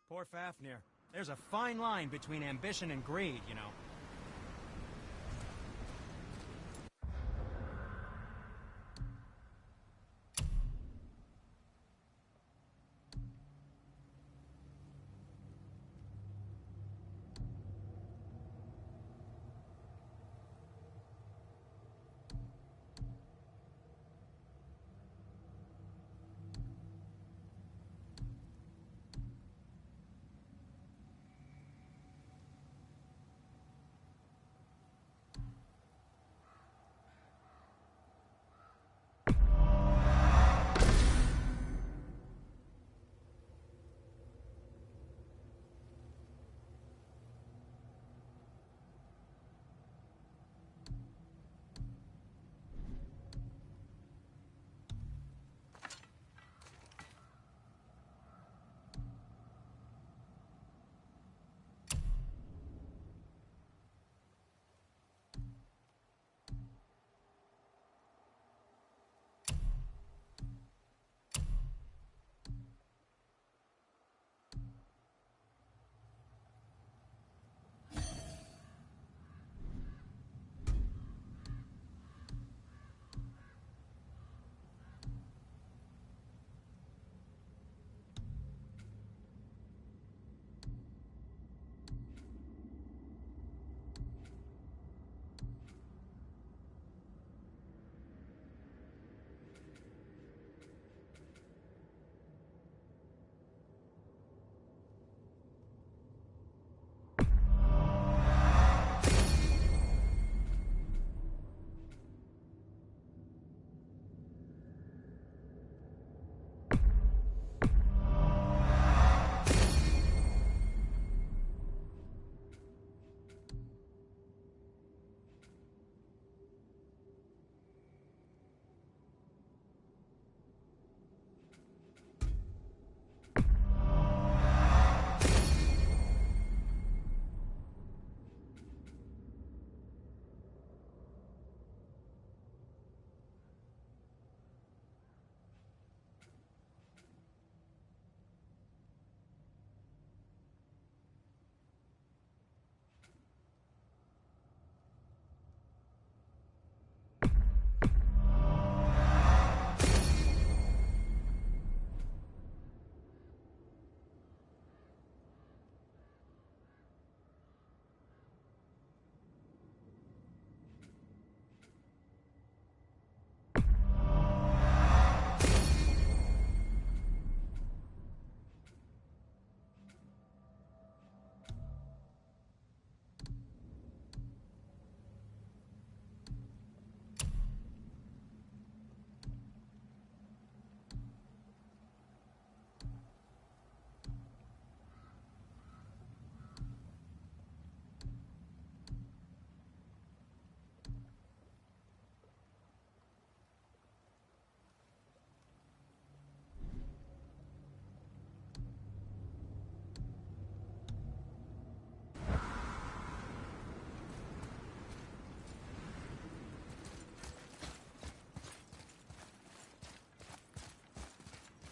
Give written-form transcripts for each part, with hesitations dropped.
Poor Fafnir. There's a fine line between ambition and greed, you know.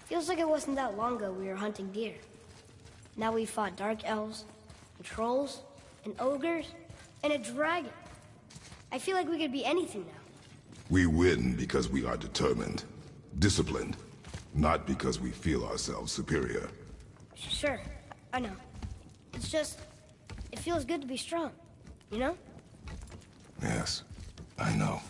Feels like it wasn't that long ago we were hunting deer. Now we fought dark elves, and trolls, and ogres, and a dragon. I feel like we could be anything now. We win because we are determined, disciplined, not because we feel ourselves superior. Sure, I know. It's just, it feels good to be strong, you know? Yes, I know.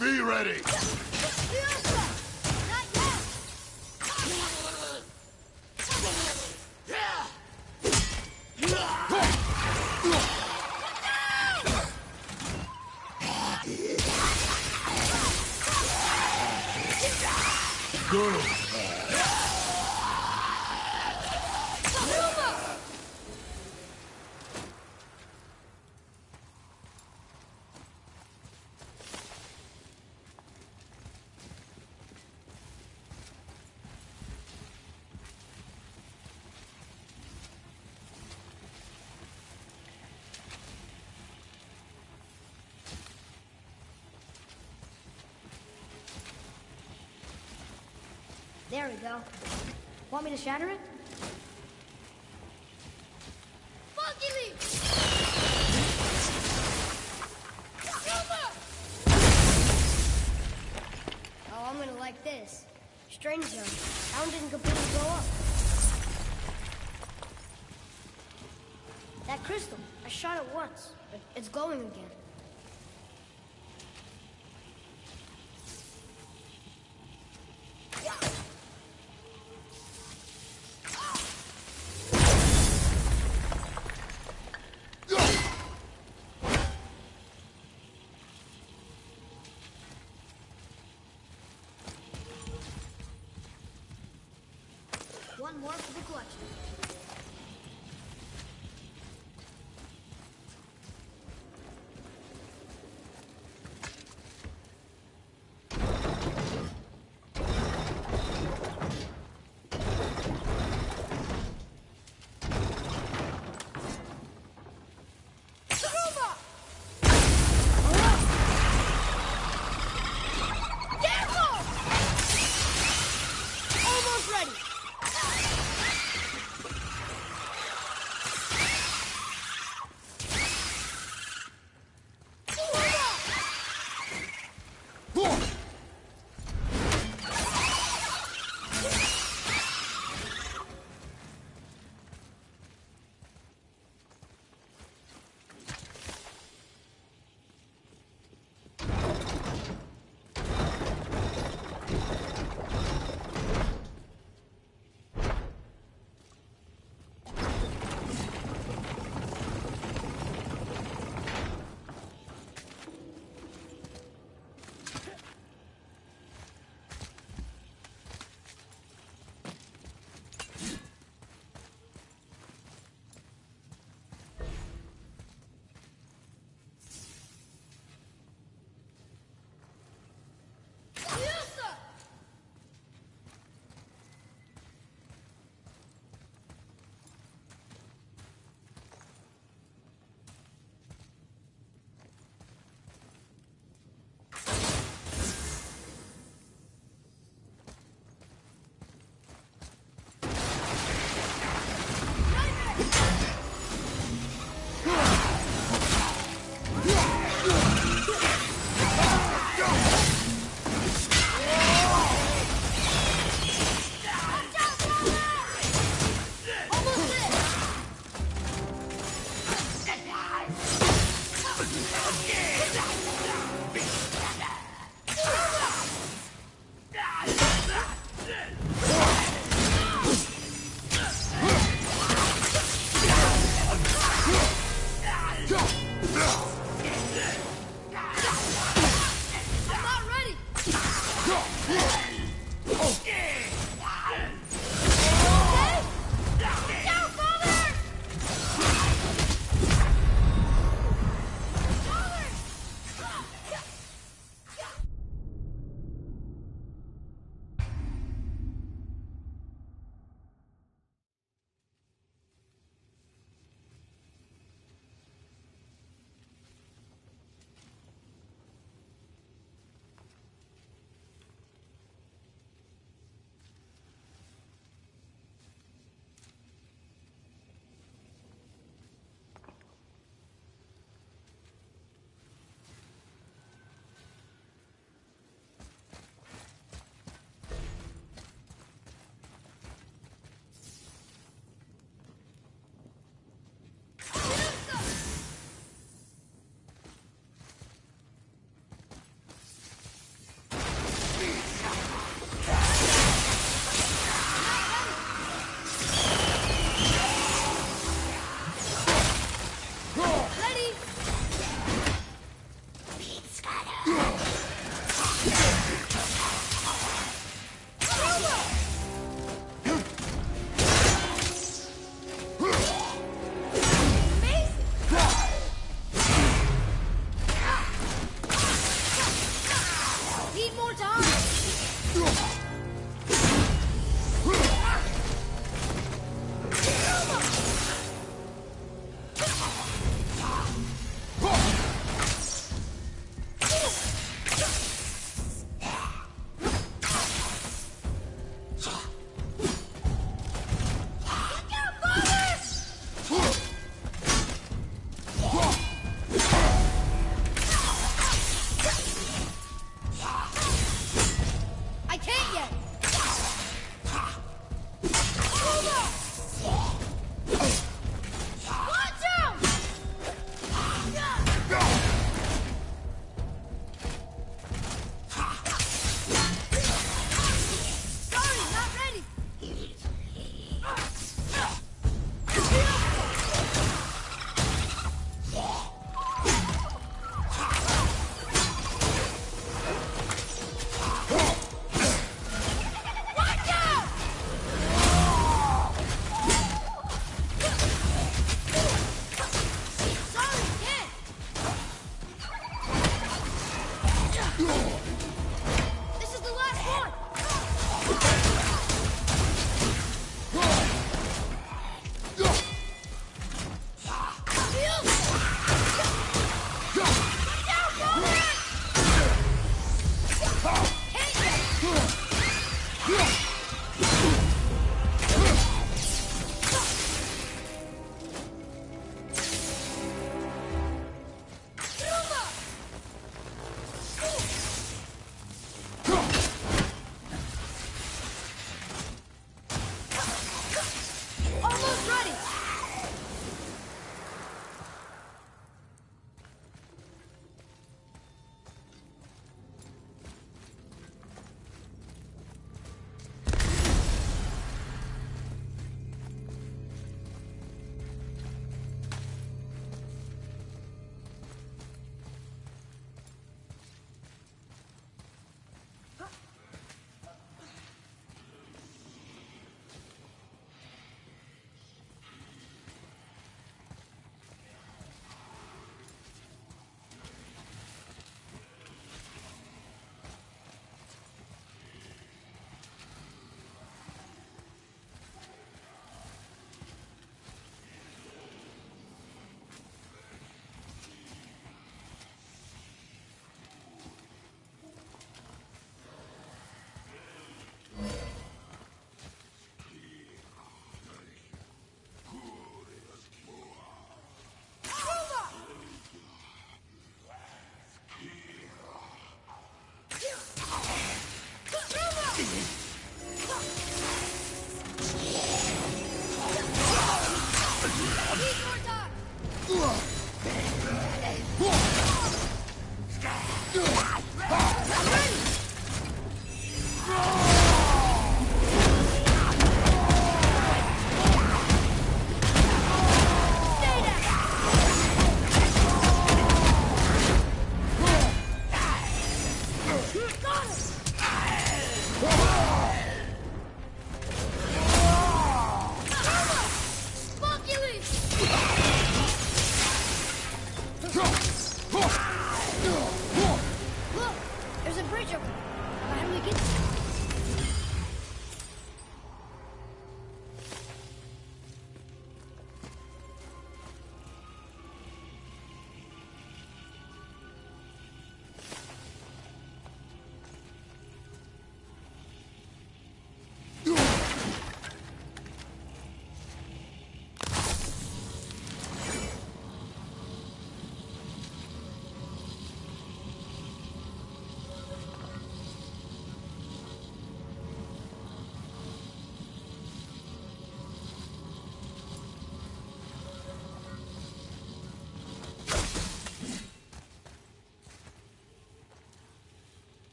Be ready! Go! There we go. Want me to shatter it? Monkey leap! Oh, I'm gonna like this. Strange though, sound didn't completely blow up. That crystal, I shot it once, but it's glowing again. One more for the collection.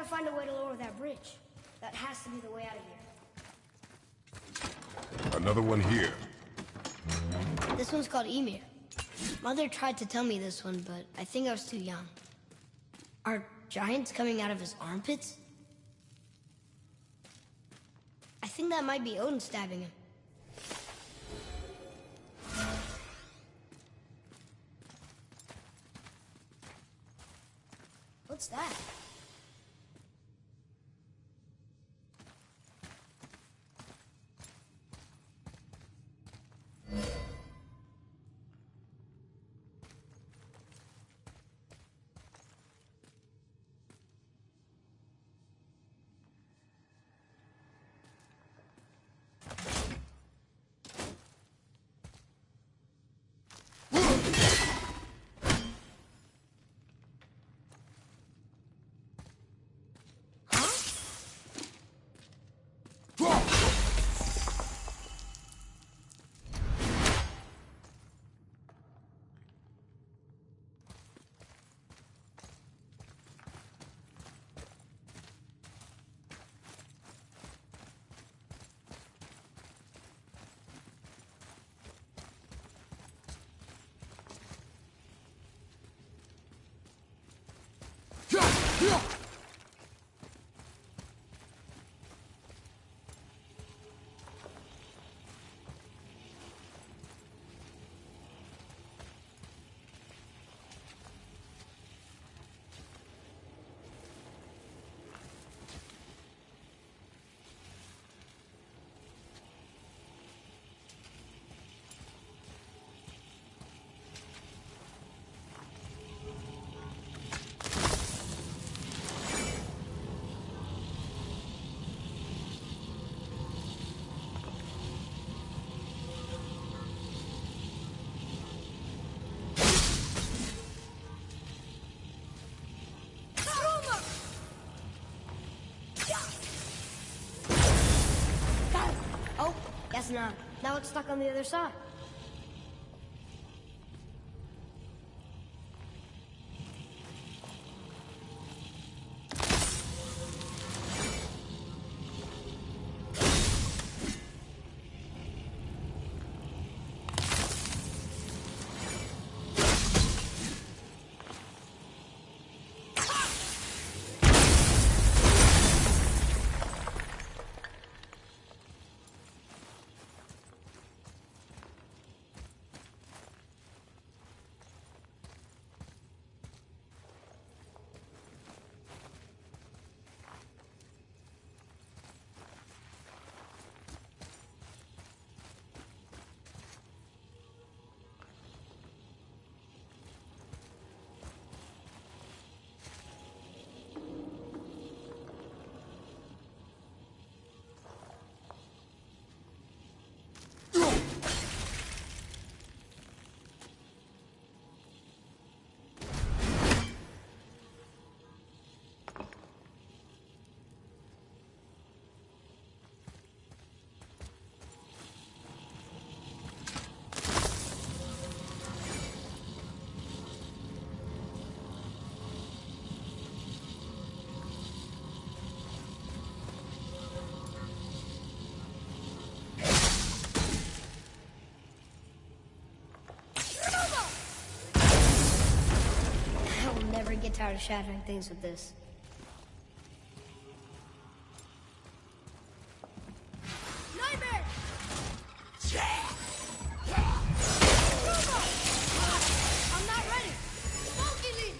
find a way to lower that bridge. That has to be the way out of here. Another one here. This one's called Emir. Mother tried to tell me this one, but I think I was too young. Are giants coming out of his armpits? I think that might be Odin stabbing him. What's that? Guess not. Now it's stuck on the other side. Get tired of shattering things with this. Nightmare! I'm not ready. Smoky leaf.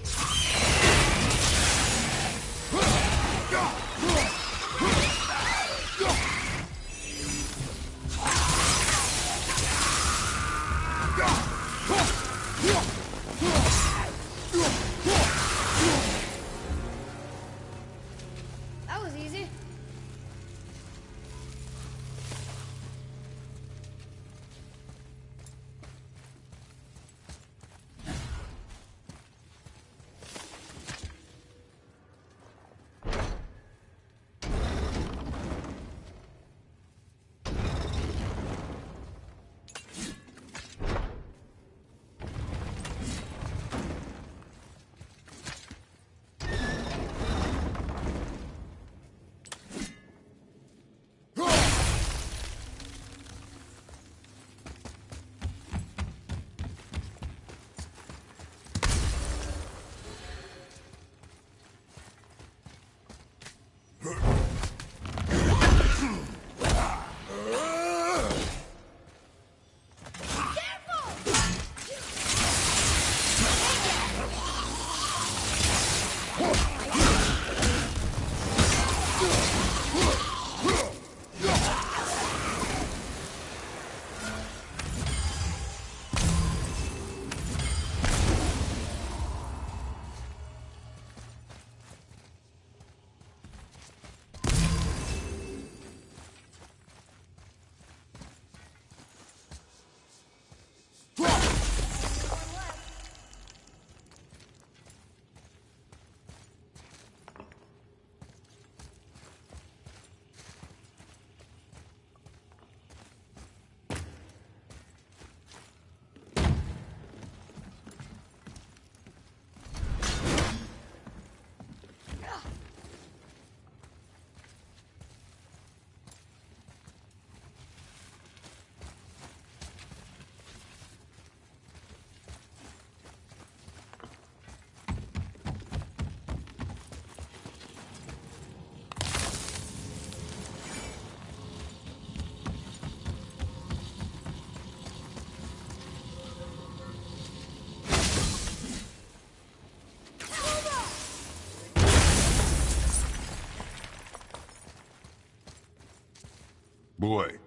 Boy.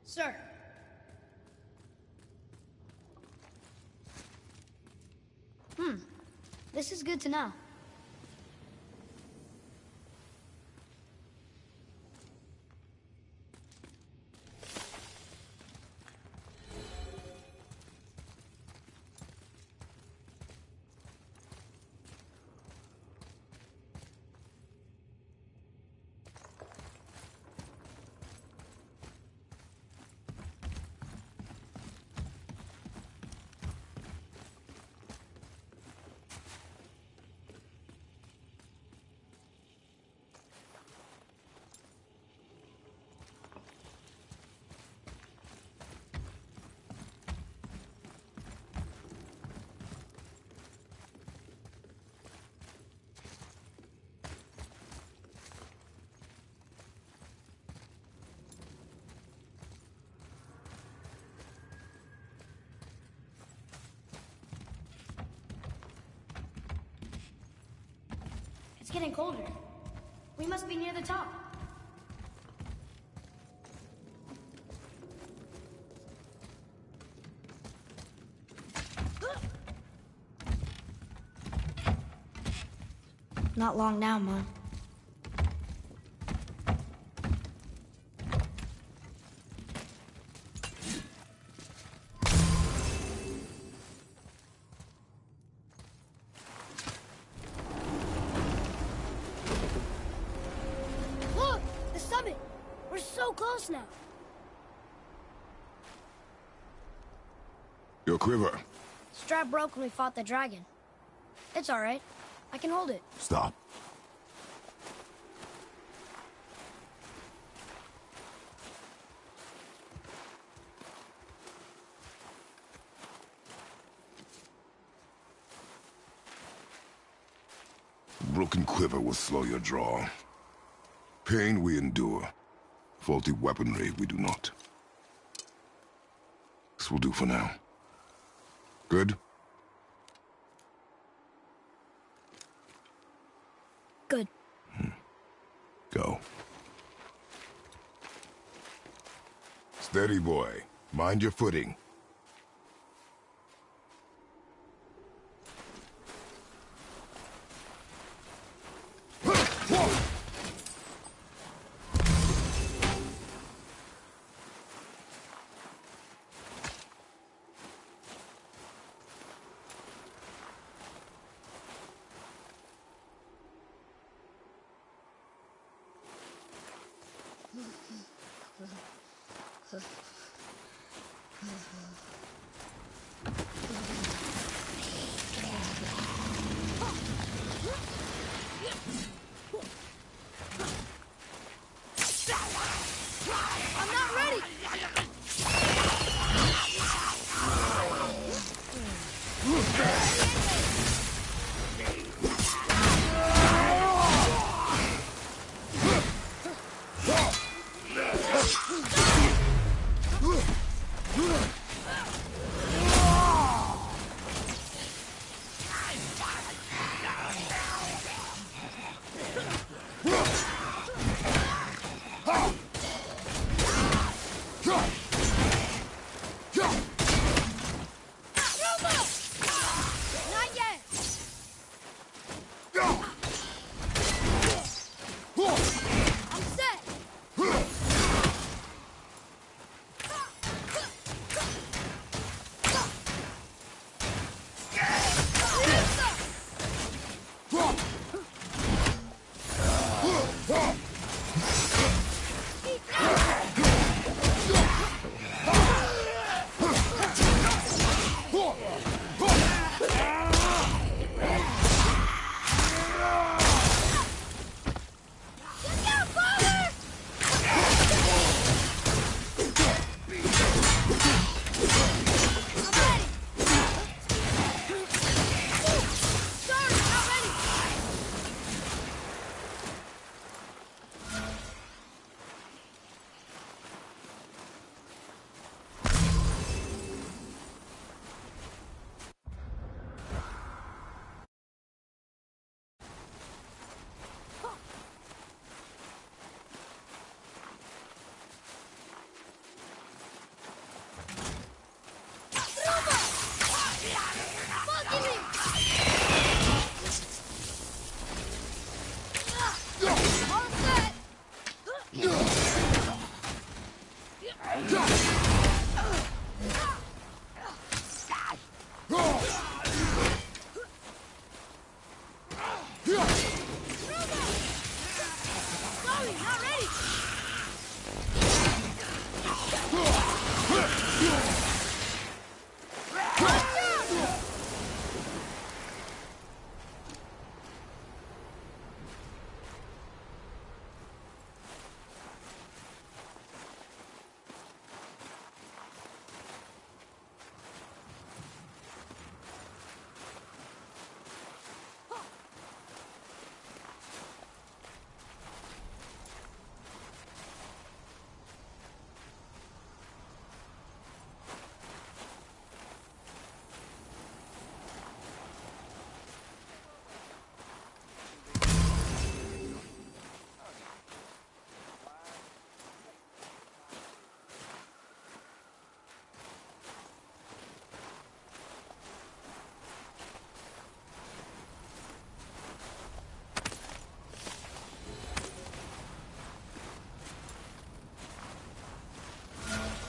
Sir. This is good to know. It's getting colder. We must be near the top. Not long now, Mom. Look! The summit! We're so close now. Your quiver. Strap broke when we fought the dragon. It's all right. I can hold it. Stop. Broken quiver will slow your draw. Pain we endure. Faulty weaponry we do not. This will do for now. Good? Good. Go. Steady, boy. Mind your footing. I'm not ready!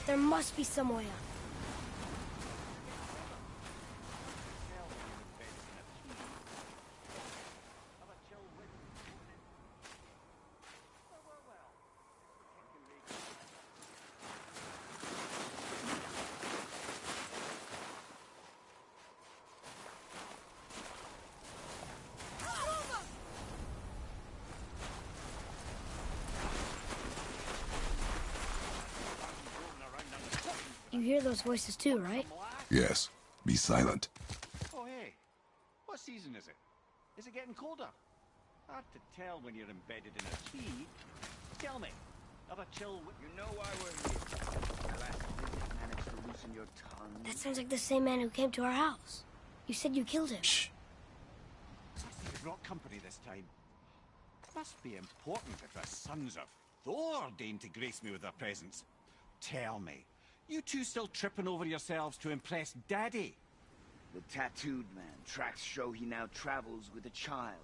There must be some way up. You hear those voices too, right? Yes. Be silent. Oh, hey. What season is it? Is it getting colder? Hard to tell when you're embedded in a tree. Tell me. Have a chill with... You know why we're here. Last visit managed to loosen your tongue. That sounds like the same man who came to our house. You said you killed him. Shh. I see you brought company this time. Must be important if the sons of Thor deign to grace me with their presence. Tell me, you two still tripping over yourselves to impress Daddy? The tattooed man. Tracks show he now travels with a child.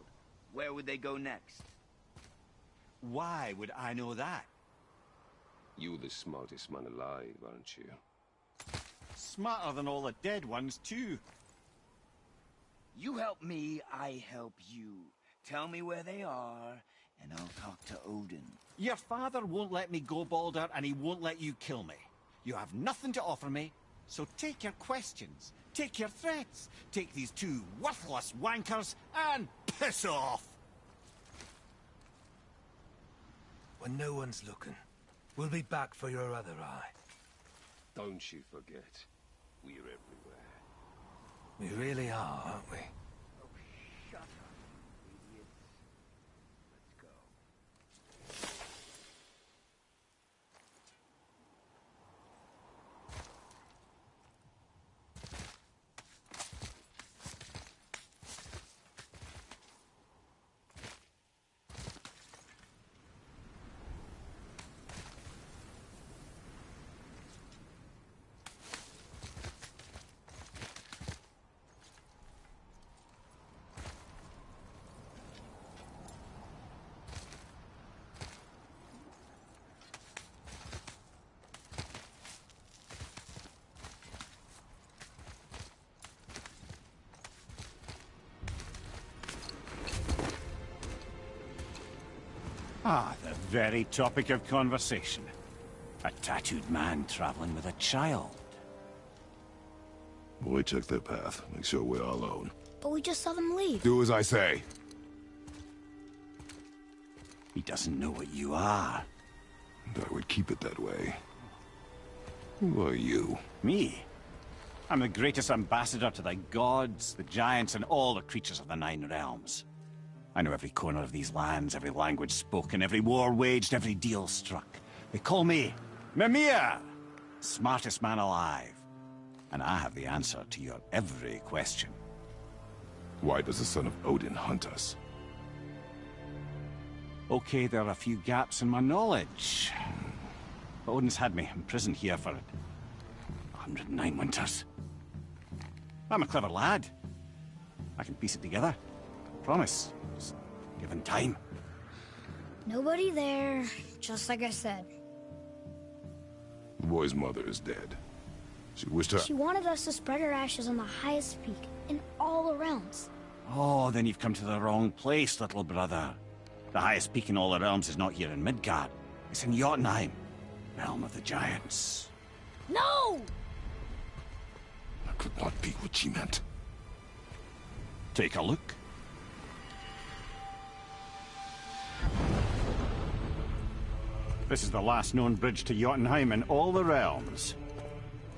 Where would they go next? Why would I know that? You're the smartest man alive, aren't you? Smarter than all the dead ones, too. You help me, I help you. Tell me where they are, and I'll talk to Odin. Your father won't let me go, Balder, and he won't let you kill me. You have nothing to offer me, so take your questions, take your threats, take these two worthless wankers, and piss off! When no one's looking, we'll be back for your other eye. Don't you forget, we're everywhere. We really are, aren't we? Oh, shut up, you idiots. Let's go. Ah, the very topic of conversation. A tattooed man traveling with a child. Boy, check their path. Make sure we're all alone. But we just saw them leave. Do as I say. He doesn't know what you are. And I would keep it that way. Who are you? Me? I'm the greatest ambassador to the gods, the giants, and all the creatures of the Nine Realms. I know every corner of these lands, every language spoken, every war waged, every deal struck. They call me Mimir, smartest man alive. And I have the answer to your every question. Why does the son of Odin hunt us? Okay, there are a few gaps in my knowledge. But Odin's had me imprisoned here for 109 winters. I'm a clever lad. I can piece it together. Promise. Just given time. Nobody there, just like I said. The boy's mother is dead. She wished her... She wanted us to spread her ashes on the highest peak in all the realms. Oh, then you've come to the wrong place, little brother. The highest peak in all the realms is not here in Midgard. It's in Jotunheim, realm of the giants. No! That could not be what she meant. Take a look. This is the last known bridge to Jotunheim in all the realms.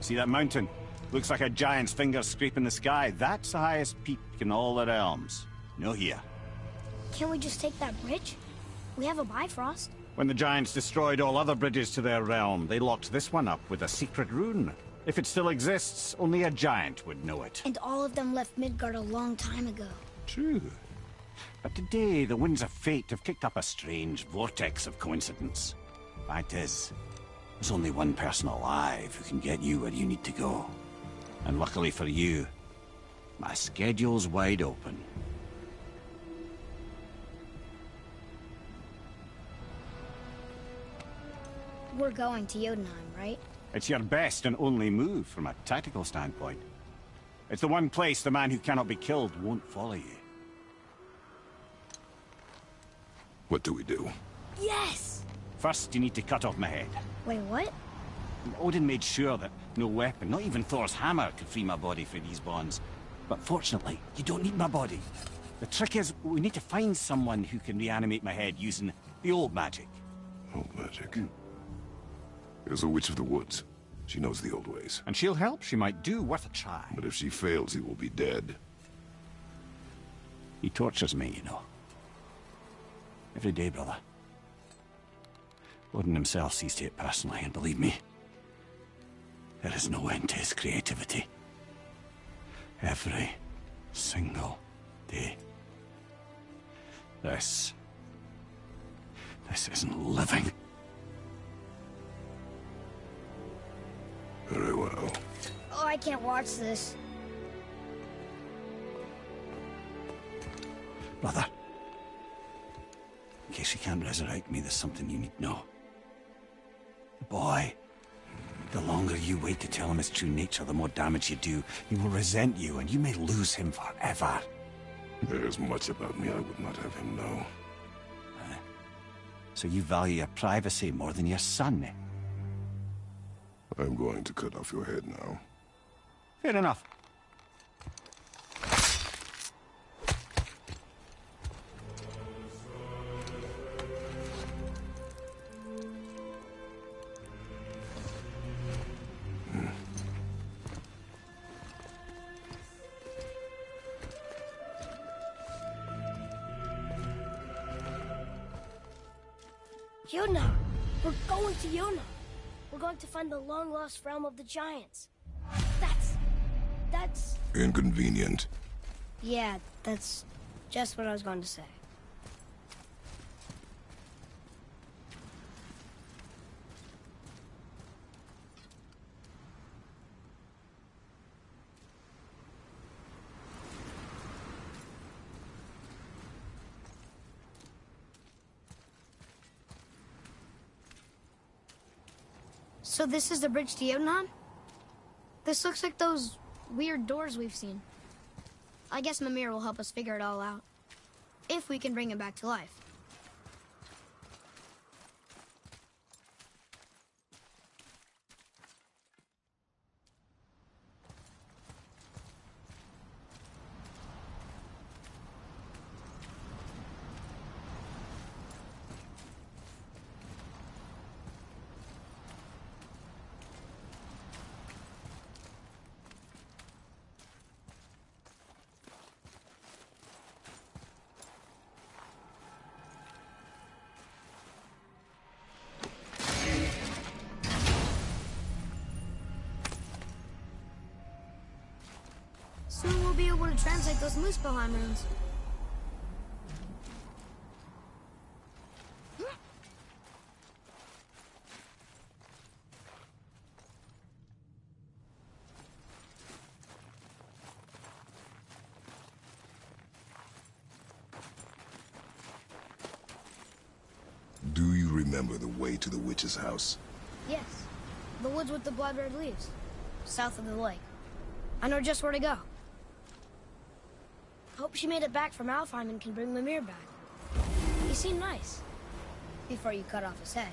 See that mountain? Looks like a giant's finger scraping the sky. That's the highest peak in all the realms. No here. Can't we just take that bridge? We have a Bifrost. When the giants destroyed all other bridges to their realm, they locked this one up with a secret rune. If it still exists, only a giant would know it. And all of them left Midgard a long time ago. True. But today, the winds of fate have kicked up a strange vortex of coincidence. Fact is, there's only one person alive who can get you where you need to go. And luckily for you, my schedule's wide open. We're going to Jotunheim, right? It's your best and only move from a tactical standpoint. It's the one place the man who cannot be killed won't follow you. What do we do? Yes! First, you need to cut off my head. Wait, what? Odin made sure that no weapon, not even Thor's hammer, could free my body from these bonds. But fortunately, you don't need my body. The trick is, we need to find someone who can reanimate my head using the old magic. Old magic. There's a witch of the woods. She knows the old ways. And she'll help, she might do, worth a try. But if she fails, he will be dead. He tortures me, you know. Every day, brother. Odin himself sees to it personally, and believe me, there is no end to his creativity. Every single day. This isn't living. Very well. Oh, I can't watch this. Brother, in case you can't resurrect me, there's something you need to know. The boy, the longer you wait to tell him his true nature, the more damage you do. He will resent you, and you may lose him forever. There's much about me I would not have him know. So you value your privacy more than your son, eh? I'm going to cut off your head now. Fair enough. Jotunheim! We're going to Jotunheim! We're going to find the long-lost realm of the giants. That's... Inconvenient. Yeah, that's just what I was going to say. So this is the bridge to Jotunheim? This looks like those weird doors we've seen. I guess Mimir will help us figure it all out. If we can bring him back to life. Soon we'll be able to translate those Muspelheim runes. Do you remember the way to the witch's house? Yes. The woods with the blood red leaves. South of the lake. I know just where to go. Hope she made it back from Alfheim and can bring Mimir back. He seemed nice. Before you cut off his head.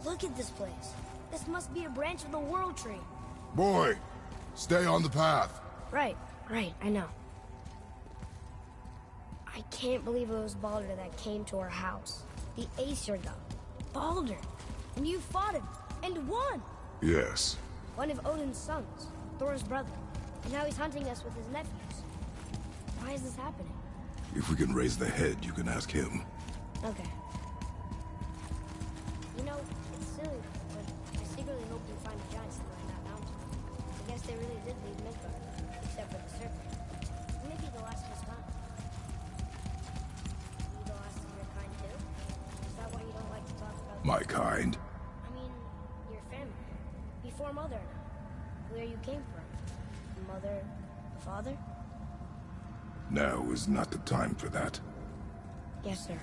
Look at this place. This must be a branch of the World Tree. Boy, stay on the path. Right, I know. I can't believe it was Baldur that came to our house. The Aesir god. Baldur. And you fought him. And won! Yes. One of Odin's sons. Thor's brother. And now he's hunting us with his nephews. Why is this happening? If we can raise the head, you can ask him. Okay. You know, it's silly, but I secretly hope we find a giant somewhere in that mountain. I guess they really did leave Midgard, except for the serpent. Maybe the last of his kind. You the last of your kind too? Is that why you don't like to talk about My kind? I mean, your family. Before Mother and I. Where you came from. Mother, father? Now is not the time for that. Yes, sir.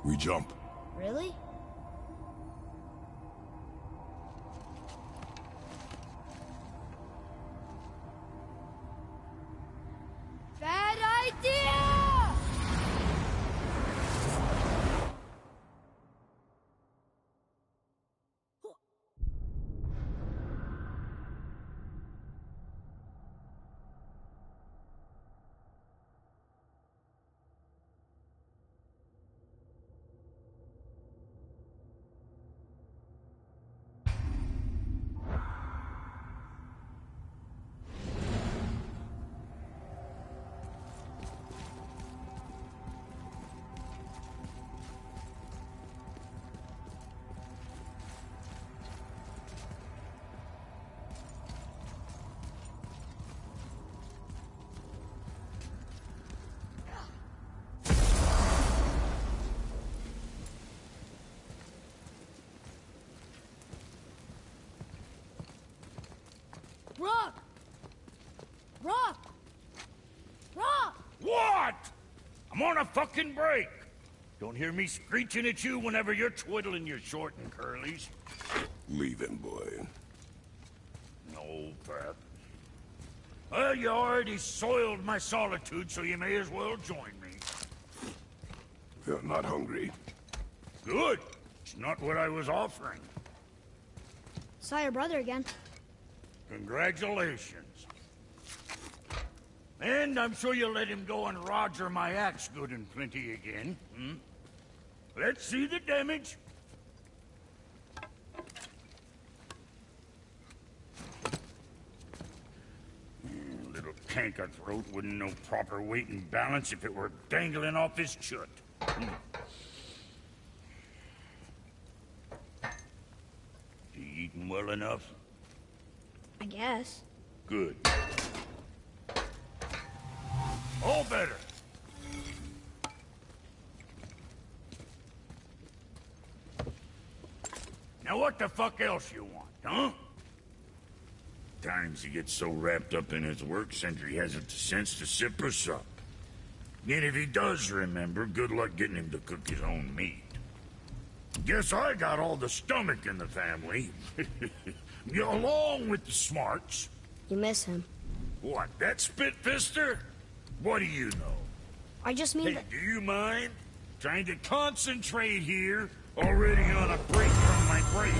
We jump. Really? Bad idea! Rock! Rock! Rock! What? I'm on a fucking break. Don't hear me screeching at you whenever you're twiddling your short and curlies. Leave him, boy. No, Pat. Well, you already soiled my solitude, so you may as well join me. You're not hungry. Good. It's not what I was offering. Saw your brother again. Congratulations. And I'm sure you'll let him go and Roger my axe good and plenty again, hmm? Let's see the damage. Little canker throat wouldn't know proper weight and balance if it were dangling off his chut. well enough? I guess. Good. All better. Now what the fuck else you want, huh? Times he gets so wrapped up in his work, Sentry hasn't the sense to sip or sup. And if he does remember, good luck getting him to cook his own meat. Guess I got all the stomach in the family. Along with the smarts. You miss him. What, that spit-fister? What do you know? I just mean Hey, that... do you mind? Trying to concentrate here, already on a break from my break.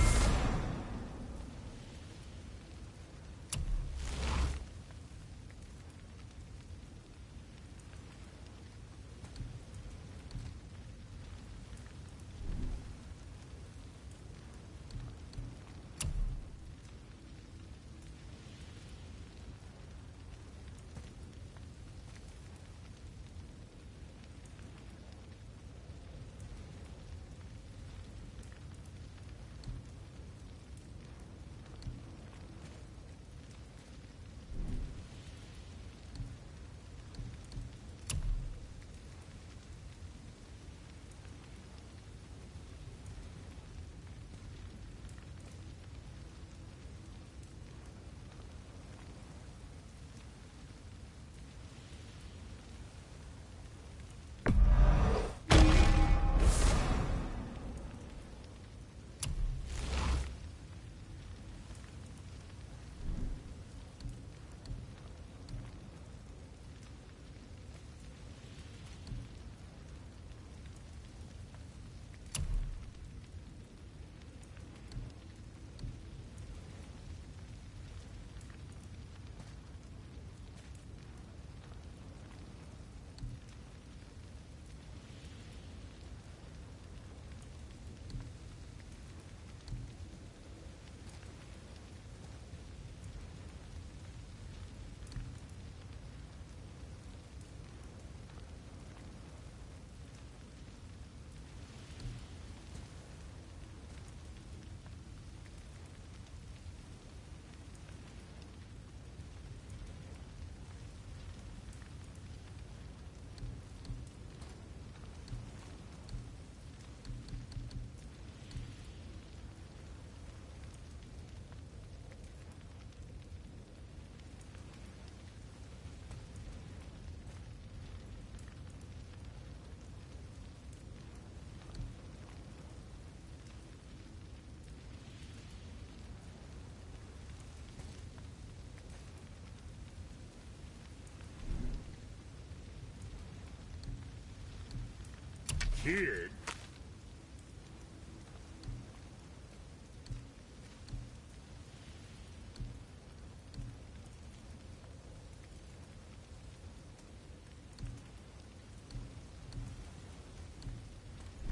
Kid?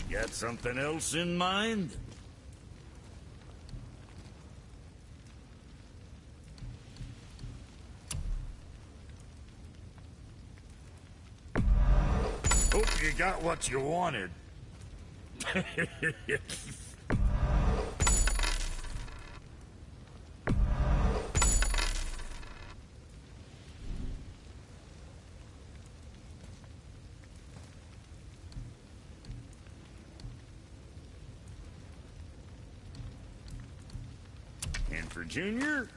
Got something else in mind? Hope you got what you wanted. And for Junior?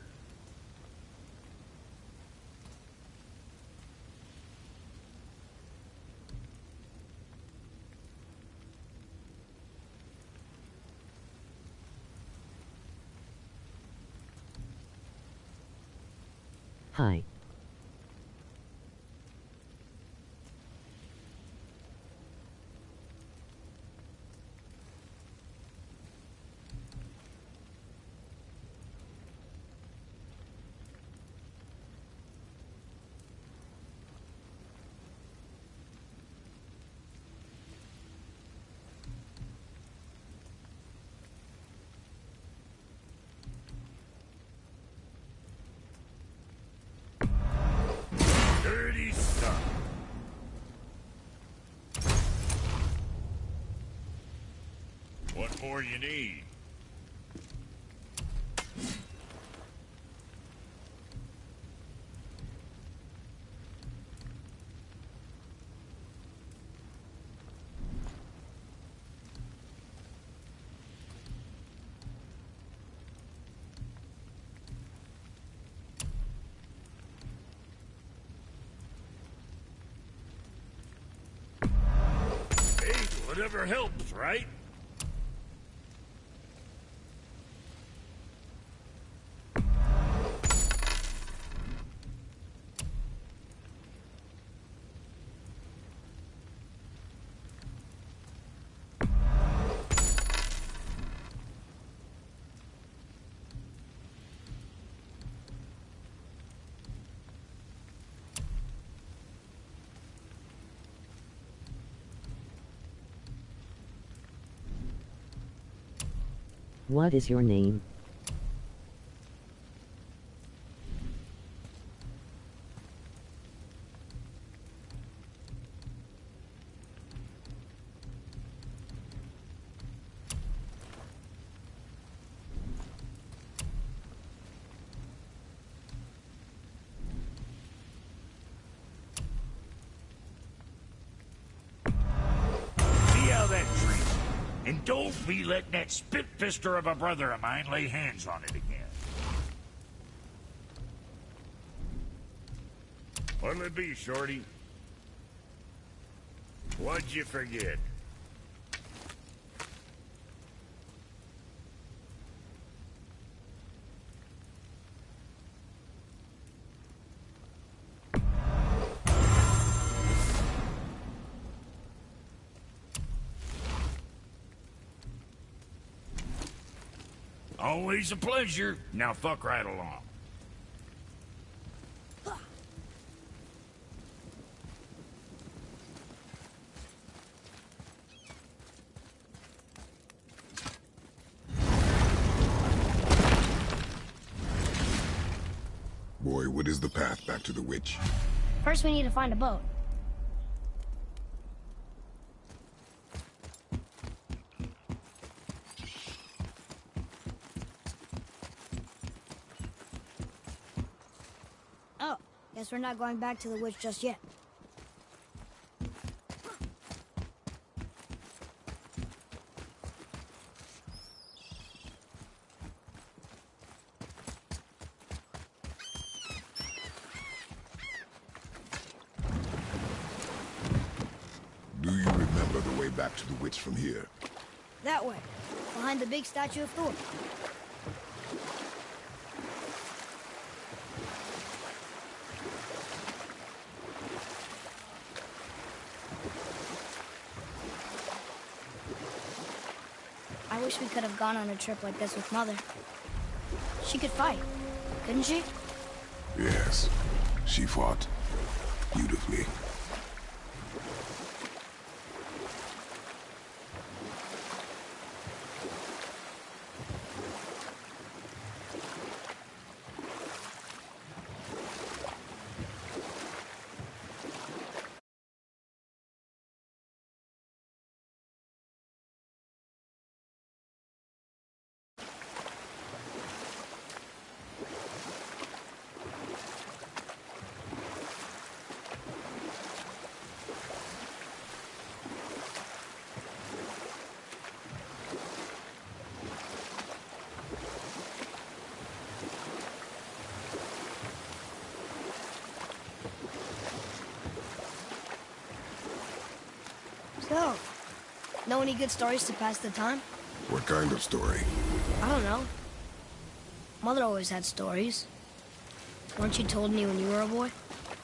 Hi. Dirty stuff. What more you need? Whatever helps, right? What is your name? See how that treats you. And don't be letting that spit-fister of a brother of mine lay hands on it again. What'll it be, Shorty? What'd you forget? Always a pleasure. Now fuck right along. Boy, what is the path back to the witch? First, we need to find a boat. Oh, guess we're not going back to the witch just yet. Do you remember the way back to the witch from here? That way, behind the big statue of Thor. I wish we could have gone on a trip like this with Mother. She could fight, couldn't she? Yes, she fought beautifully. So, know any good stories to pass the time? What kind of story? I don't know. Mother always had stories. Weren't you told me when you were a boy?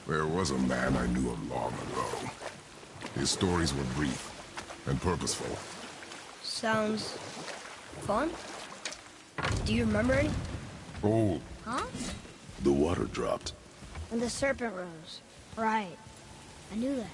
There was a man I knew of long ago. His stories were brief and purposeful. Sounds fun. Do you remember any? Oh, Huh? the water dropped. And the serpent rose. Right. I knew that.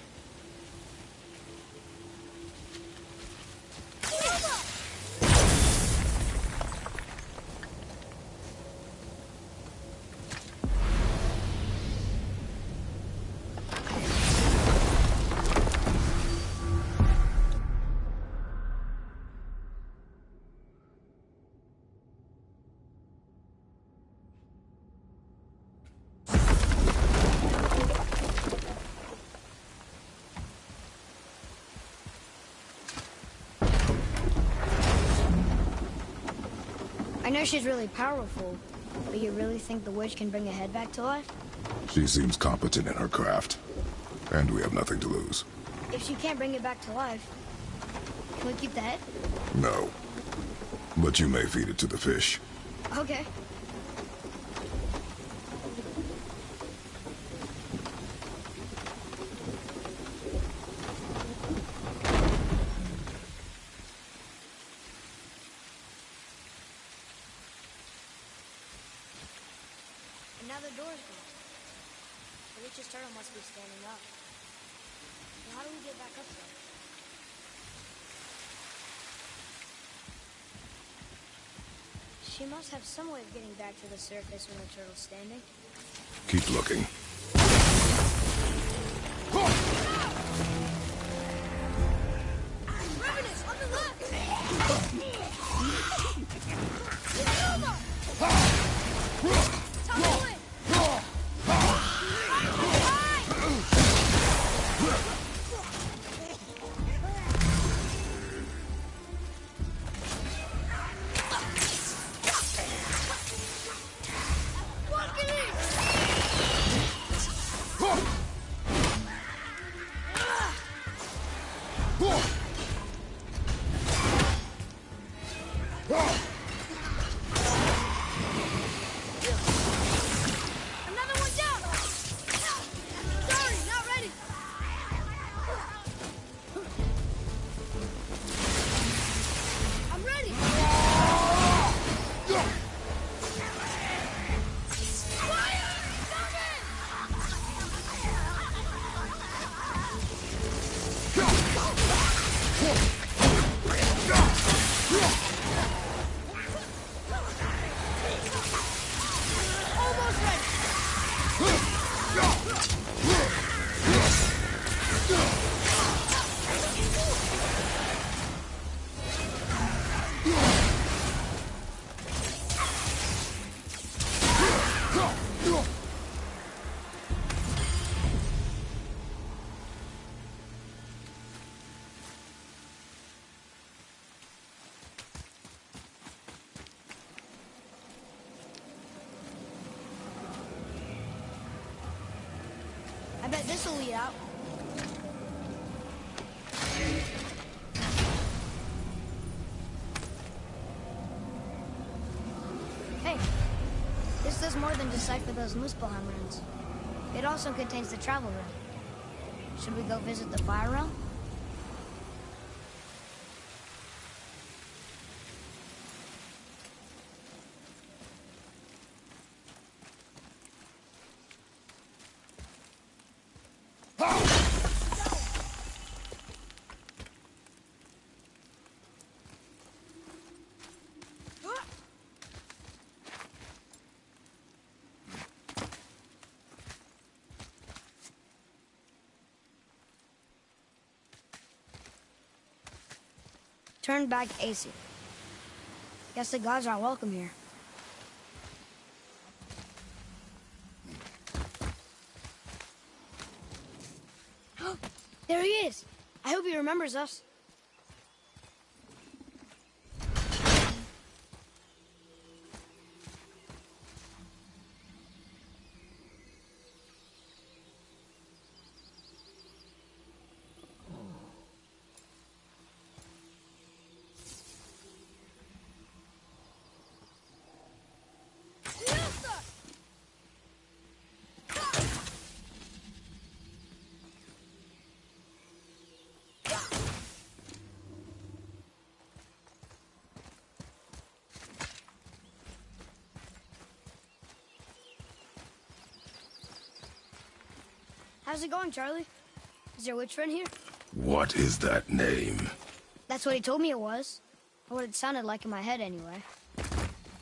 I know she's really powerful, but you really think the witch can bring a head back to life? She seems competent in her craft, and we have nothing to lose. If she can't bring it back to life, Can we keep the head? No. But you may feed it to the fish. Okay. And now the door's gone. The witch's turtle must be standing up. Now how do we get back up there? She must have some way of getting back to the surface when the turtle's standing. Keep looking. Revenant, on the left! I bet this will lead out. Hey, this does more than decipher those Muspelheim runes. It also contains the travel rune. Should we go visit the Fire Realm? Turn back AC. Guess the gods aren't welcome here. There he is. I hope he remembers us. How's it going, Charlie? Is your witch friend here? What is that name? That's what he told me it was. Or what it sounded like in my head, anyway.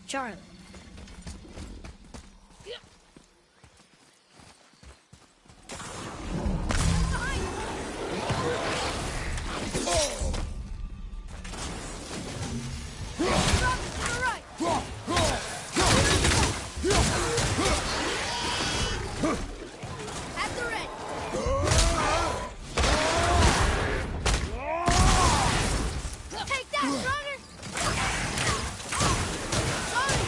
Charlie. Take that, runner! Sorry,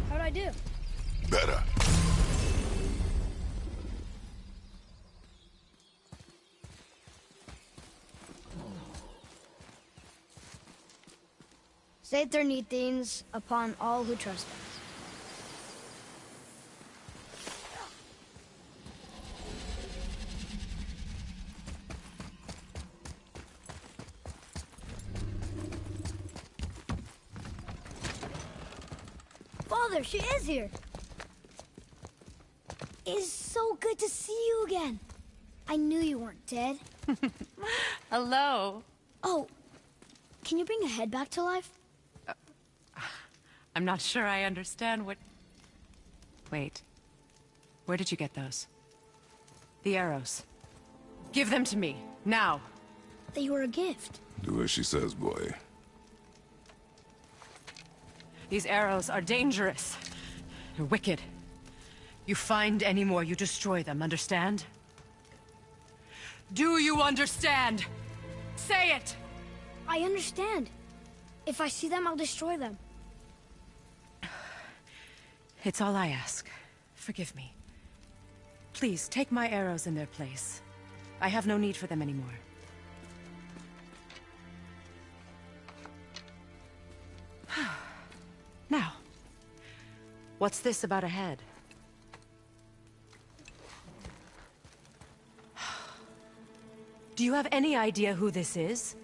How'd I do? Better. Save their neat things upon all who trust us. Father, she is here. It's so good to see you again. I knew you weren't dead. Hello. Oh, can you bring a head back to life? I'm not sure I understand what... Wait. Where did you get those? The arrows. Give them to me, now. They were a gift. Do as she says, boy. These arrows are dangerous. They're wicked. You find any more, you destroy them, understand? Do you understand? Say it! I understand. If I see them, I'll destroy them. It's all I ask. Forgive me. Please, take my arrows in their place. I have no need for them anymore. Now, what's this about a head? Do you have any idea who this is?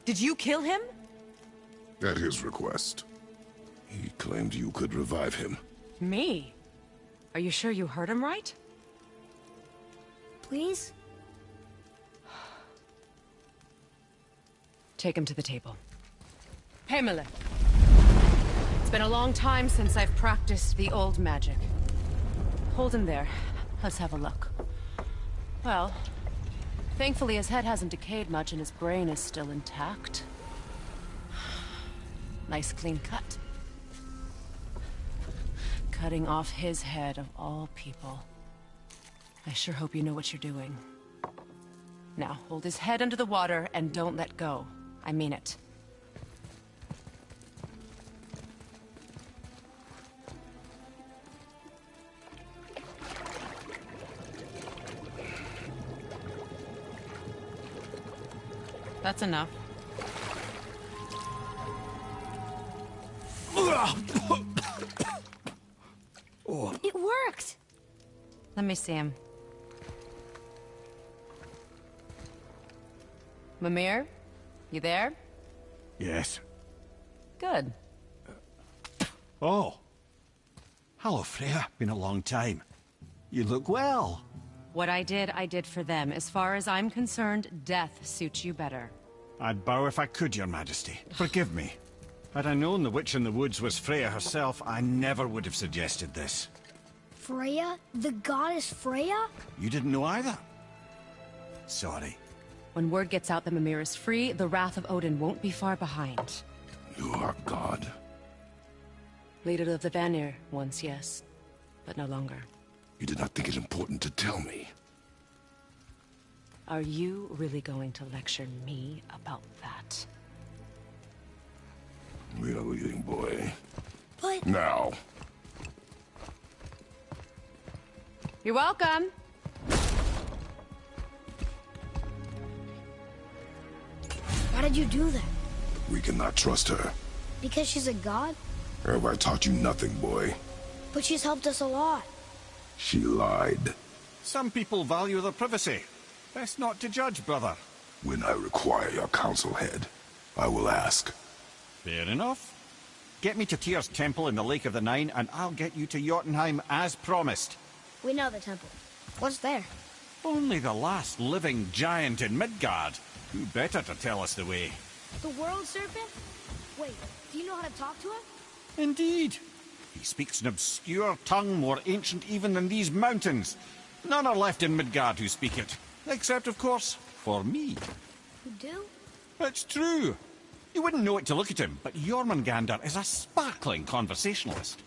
Did you kill him? At his request. He claimed you could revive him. Me? Are you sure you heard him right? Please? Take him to the table. Pamela. It's been a long time since I've practiced the old magic. Hold him there. Let's have a look. Well, thankfully his head hasn't decayed much and his brain is still intact. Nice clean cut. Cutting off his head of all people. I sure hope you know what you're doing. Now, hold his head under the water and don't let go. I mean it. That's enough. It worked! Let me see him. Mimir? You there? Yes. Good. Oh. Hello, Freya. Been a long time. You look well. What I did for them. As far as I'm concerned, death suits you better. I'd bow if I could, Your Majesty. Forgive me. Had I known the witch in the woods was Freya herself, I never would have suggested this. Freya? The goddess Freya? You didn't know either? Sorry. When word gets out that Mimir is free, the wrath of Odin won't be far behind. You are God. Leader of the Vanir, once, yes. But no longer. You did not think it important to tell me. Are you really going to lecture me about that? We are leaving, boy. But... Now. You're welcome. Why did you do that? We cannot trust her. Because she's a god? Have I taught you nothing, boy? But she's helped us a lot. She lied. Some people value their privacy. Best not to judge, brother. When I require your council head, I will ask. Fair enough. Get me to Tyr's temple in the Lake of the Nine, and I'll get you to Jotunheim as promised. We know the temple. What's there? Only the last living giant in Midgard. Who better to tell us the way? The world serpent? Wait, do you know how to talk to him? Indeed. He speaks an obscure tongue more ancient even than these mountains. None are left in Midgard who speak it. Except, of course, for me. You do? It's true. You wouldn't know it to look at him, but Jormungandr is a sparkling conversationalist.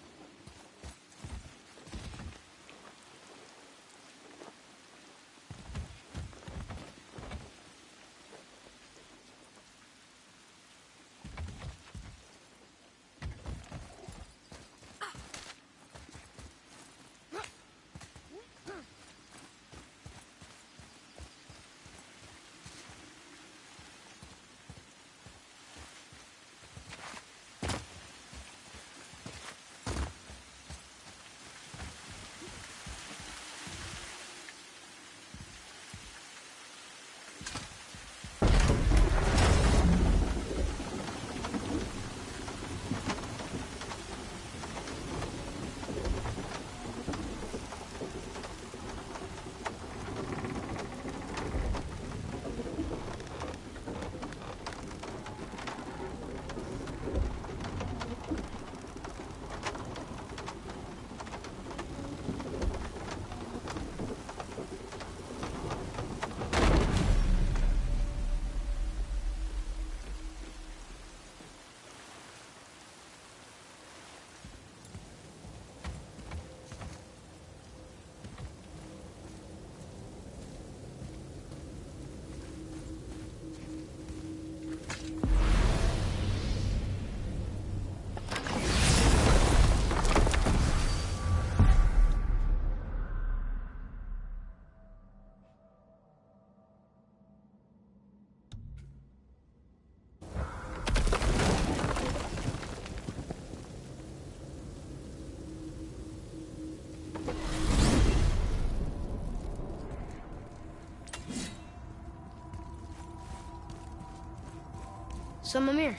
So, Mimir,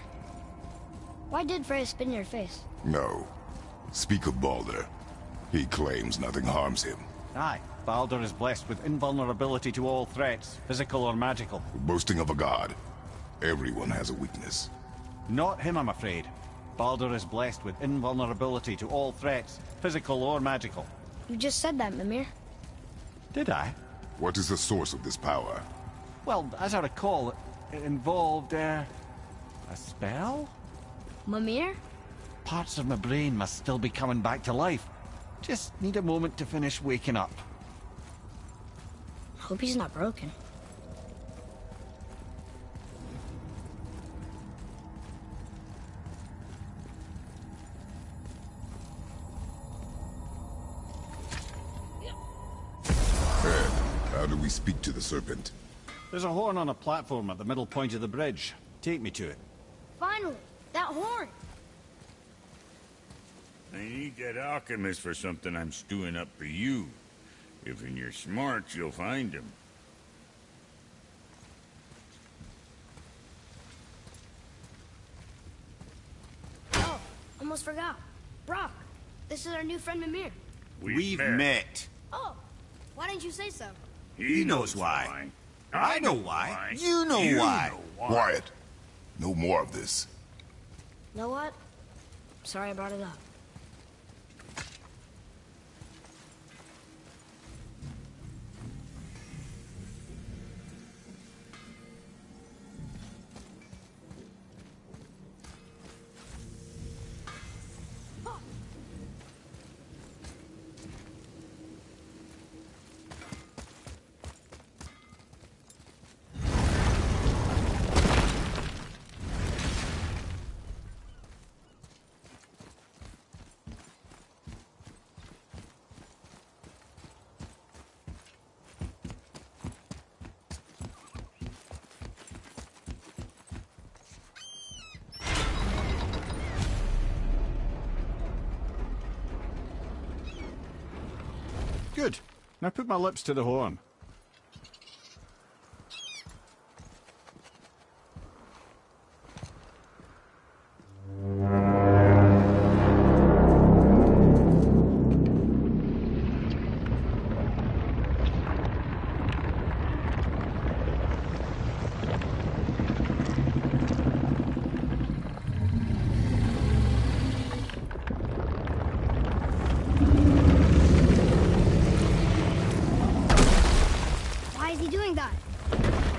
why did Freya spit in your face? No. Speak of Baldur. He claims nothing harms him. Aye, Baldur is blessed with invulnerability to all threats, physical or magical. Boasting of a god. Everyone has a weakness. Not him, I'm afraid. Baldur is blessed with invulnerability to all threats, physical or magical. You just said that, Mimir. Did I? What is the source of this power? Well, as I recall, it involved, a spell? Mimir? Parts of my brain must still be coming back to life. Just need a moment to finish waking up. Hope he's not broken. Ed, how do we speak to the serpent? There's a horn on a platform at the middle point of the bridge. Take me to it. Finally! That horn! I need that alchemist for something I'm stewing up for you. If in your smarts, you'll find him. Oh, almost forgot. Brock, this is our new friend Mimir. We've met. Oh, why didn't you say so? He knows why. I know why. You know why. Quiet. No more of this. You know what? Sorry I brought it up. Good. Now put my lips to the horn. doing that?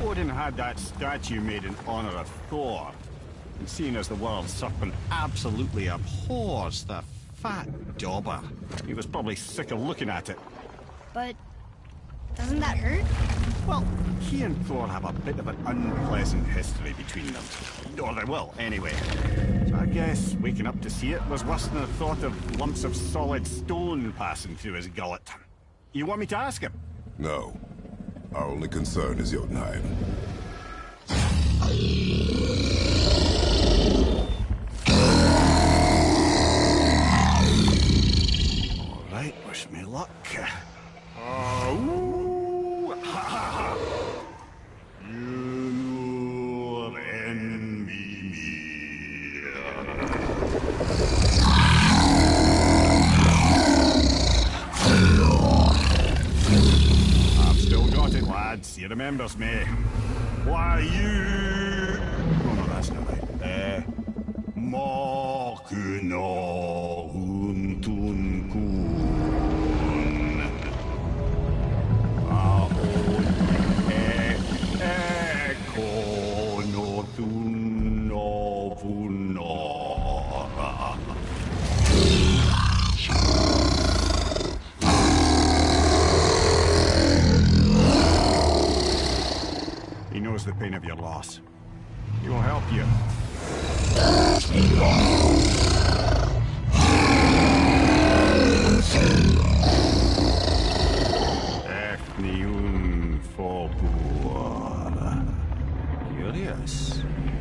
Odin had that statue made in honor of Thor. And seeing as the world serpent absolutely abhors the fat dauber, he was probably sick of looking at it. But doesn't that hurt? Well, he and Thor have a bit of an unpleasant history between them. Or they will, anyway. So I guess waking up to see it was worse than the thought of lumps of solid stone passing through his gullet. You want me to ask him? No. Our only concern is Jotunheim. All right, wish me luck. Ooh, ha, ha, ha. You envy me. I've still got it, lads. He remembers me. Why, you... Oh, no, that's not right. Makuna huntun kun. Aon ekonotun ovunora. He knows the pain of your loss. He will help you. Efniun Fobur. Curious.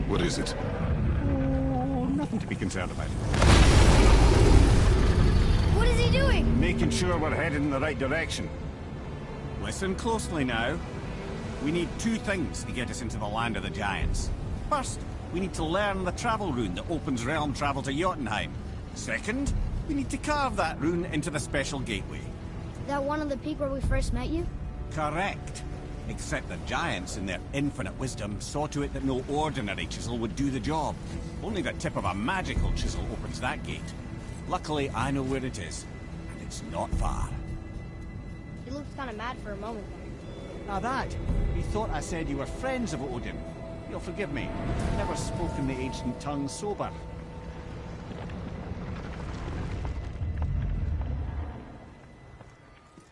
What is it? Oh, nothing to be concerned about. What is he doing? Making sure we're headed in the right direction. Listen closely now. We need two things to get us into the land of the giants. First, we need to learn the travel rune that opens realm travel to Jotunheim. Second, we need to carve that rune into the special gateway. That one on the peak where we first met you? Correct. Except the giants, in their infinite wisdom, saw to it that no ordinary chisel would do the job. Only the tip of a magical chisel opens that gate. Luckily, I know where it is, and it's not far. He looked kind of mad for a moment there. Now that, he thought I said you were friends of Odin. You'll forgive me. I've never spoken the ancient tongue sober.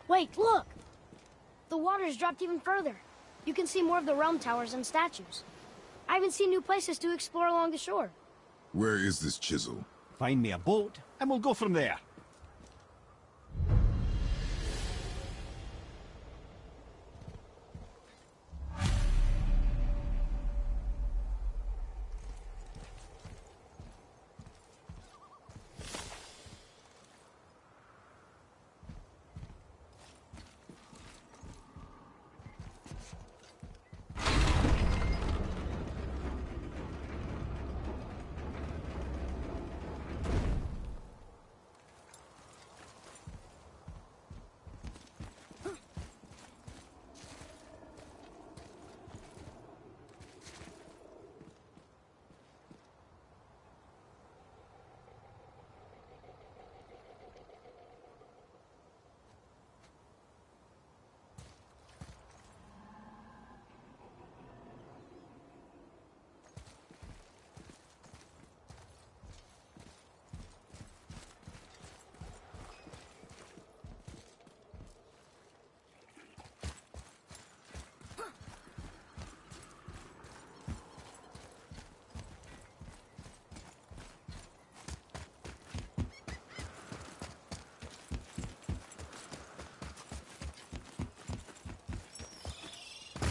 Wait, look! The water's dropped even further. You can see more of the realm towers and statues. I even see new places to explore along the shore. Where is this chisel? Find me a boat, and we'll go from there.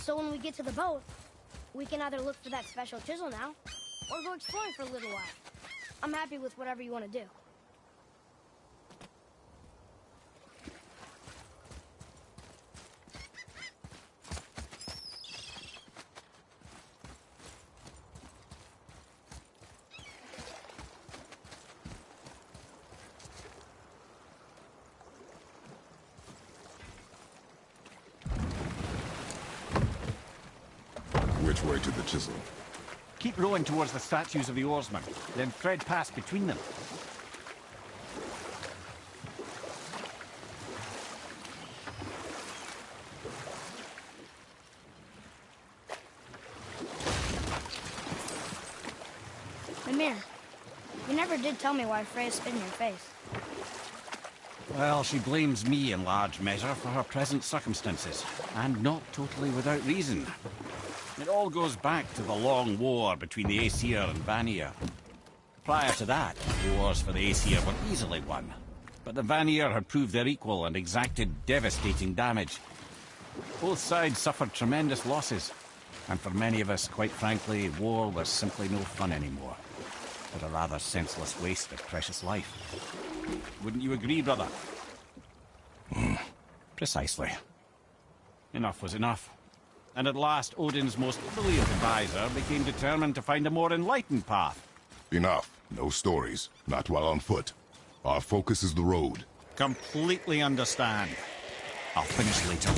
So when we get to the boat, we can either look for that special chisel now, or go exploring for a little while. I'm happy with whatever you want to do. Which way to the chisel? Keep rowing towards the statues of the oarsmen, then thread past between them. never did tell me why Freya spit in your face. Well, she blames me in large measure for her present circumstances, and not totally without reason. It all goes back to the long war between the Aesir and Vanir. Prior to that, wars for the Aesir were easily won, but the Vanir had proved their equal and exacted devastating damage. Both sides suffered tremendous losses, and for many of us, quite frankly, war was simply no fun anymore, but a rather senseless waste of precious life. Wouldn't you agree, brother? Precisely. Enough was enough. And at last, Odin's most brilliant advisor became determined to find a more enlightened path. Enough. No stories. Not while on foot. Our focus is the road. Completely understand. I'll finish later.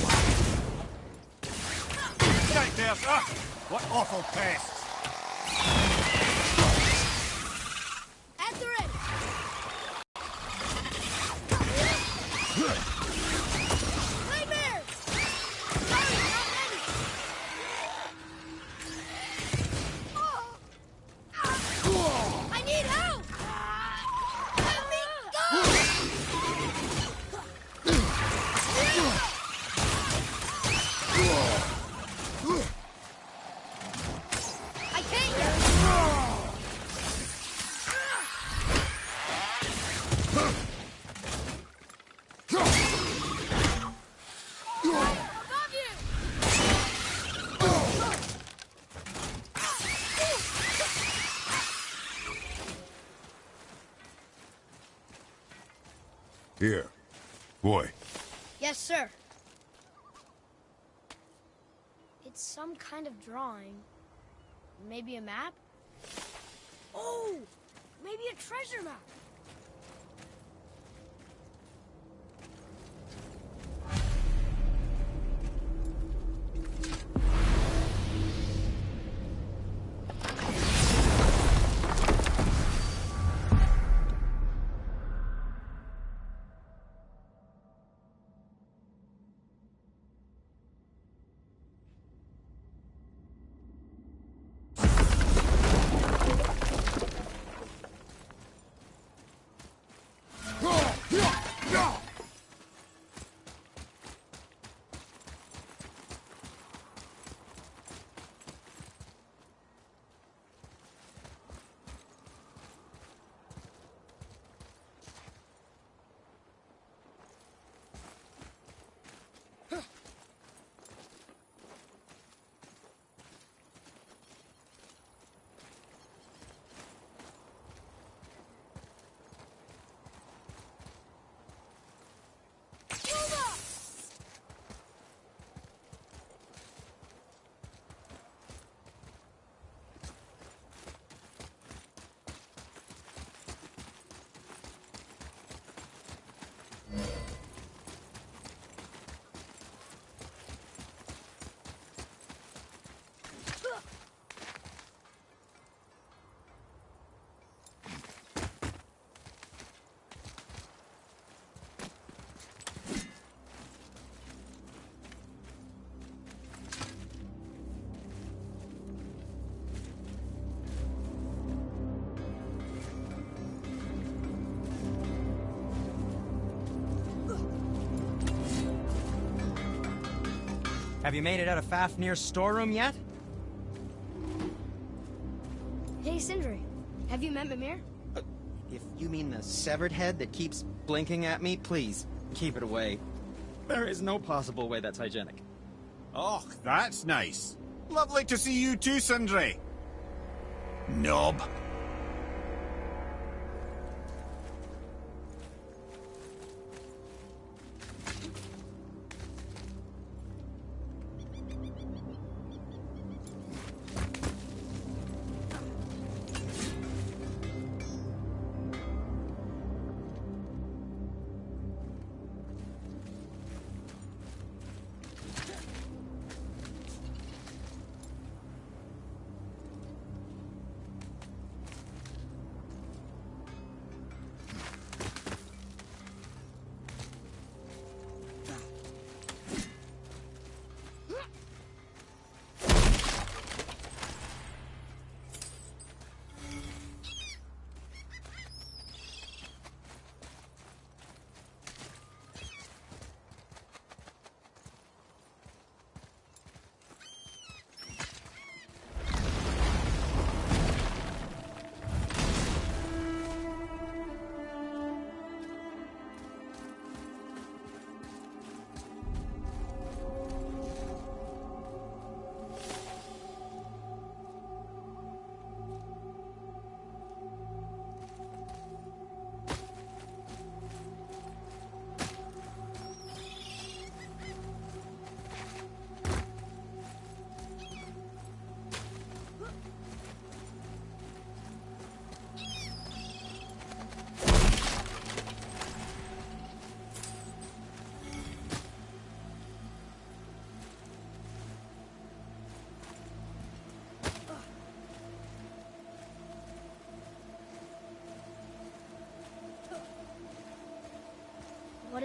Get out there, sir! What awful pests! At the ready! Nightmares! Sorry, not ready! I need help! Let me go! I can't get above you! Here. Boy. Yes, sir. It's some kind of drawing. Maybe a map? Oh! Maybe a treasure map! Have you made it out of Fafnir's storeroom yet? Hey, Sindri. Have you met Mimir? If you mean the severed head that keeps blinking at me, please, keep it away. There is no possible way that's hygienic. Oh, that's nice. Lovely to see you too, Sindri. Knob.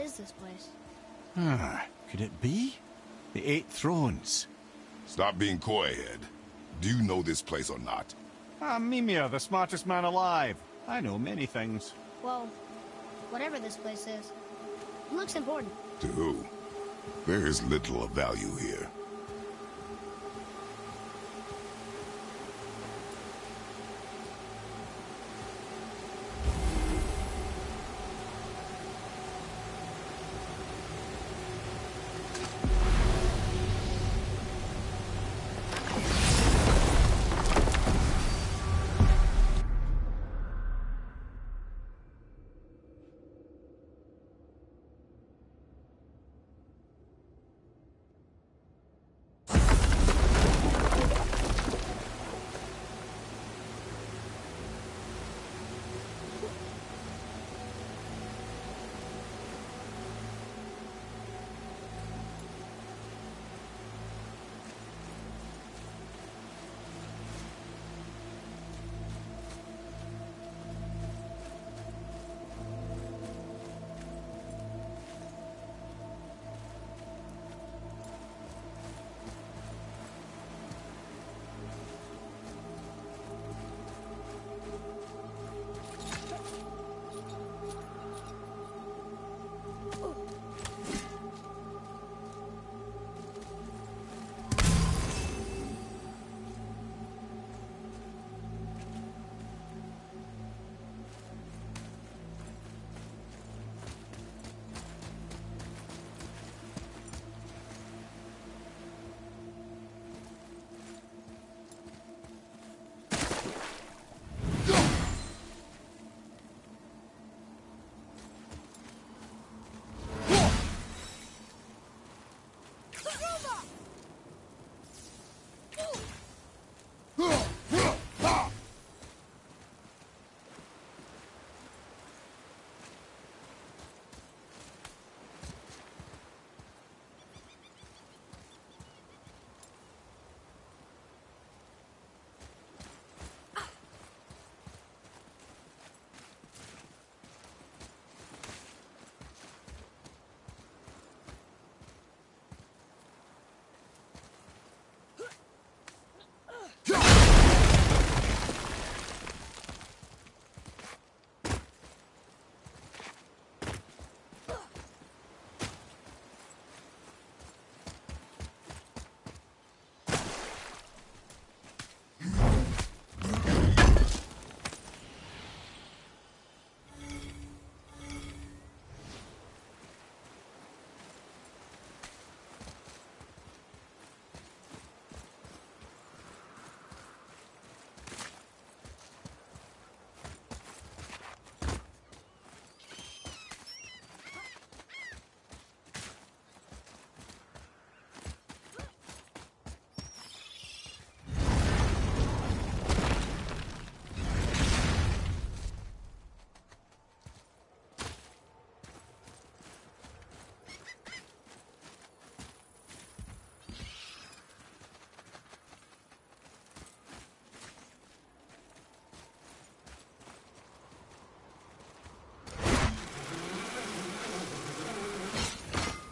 is this place? Could it be? The Eight Thrones. Stop being coy, Ed. Do you know this place or not? I'm Mimir, the smartest man alive. I know many things. Well, whatever this place is, it looks important. To who? There is little of value here.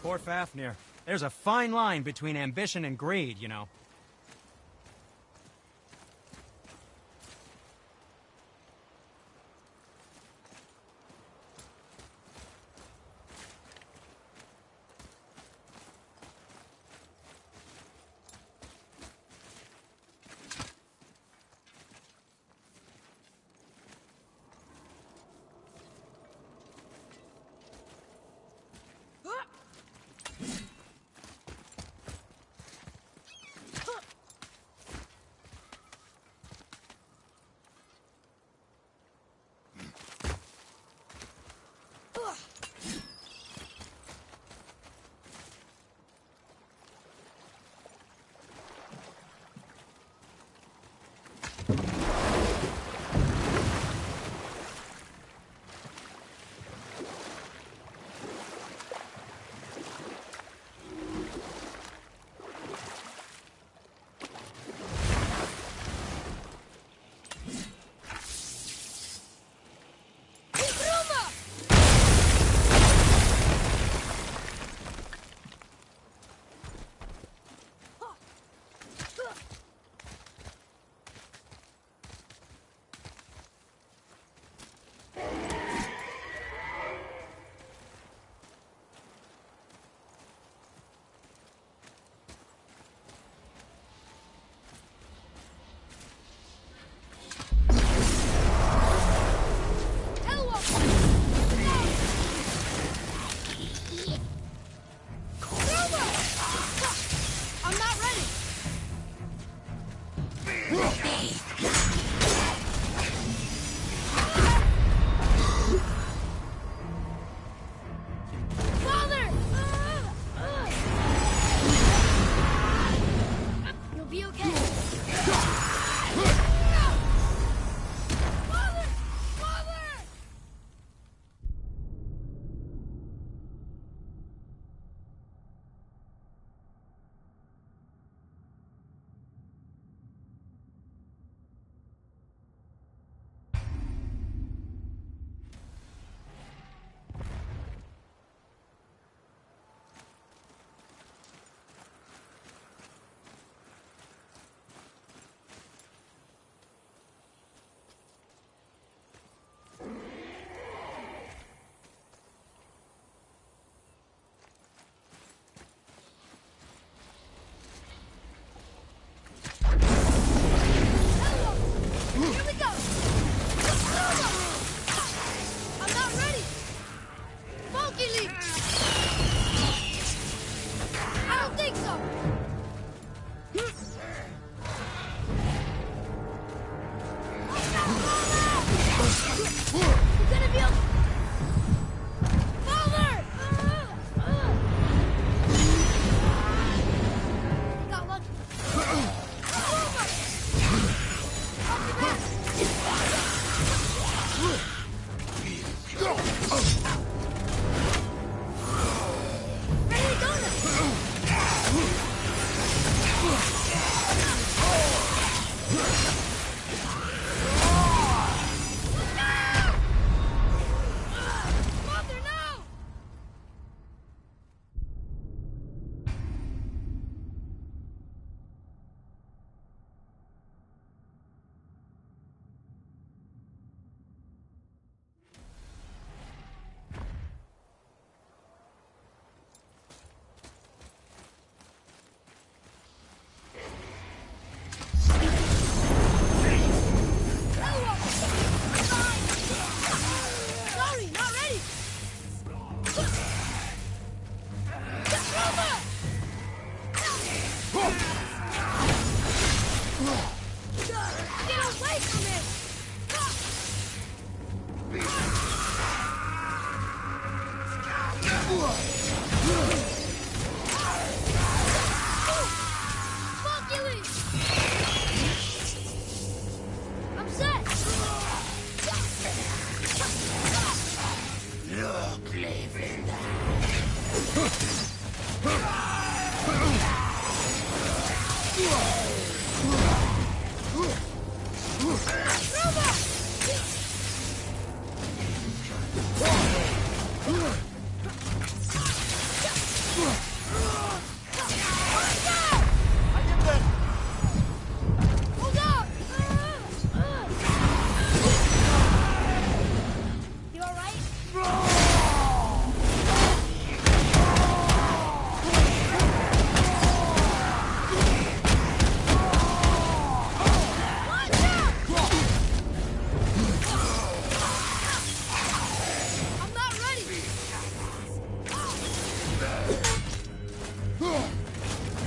Poor Fafnir. There's a fine line between ambition and greed, you know.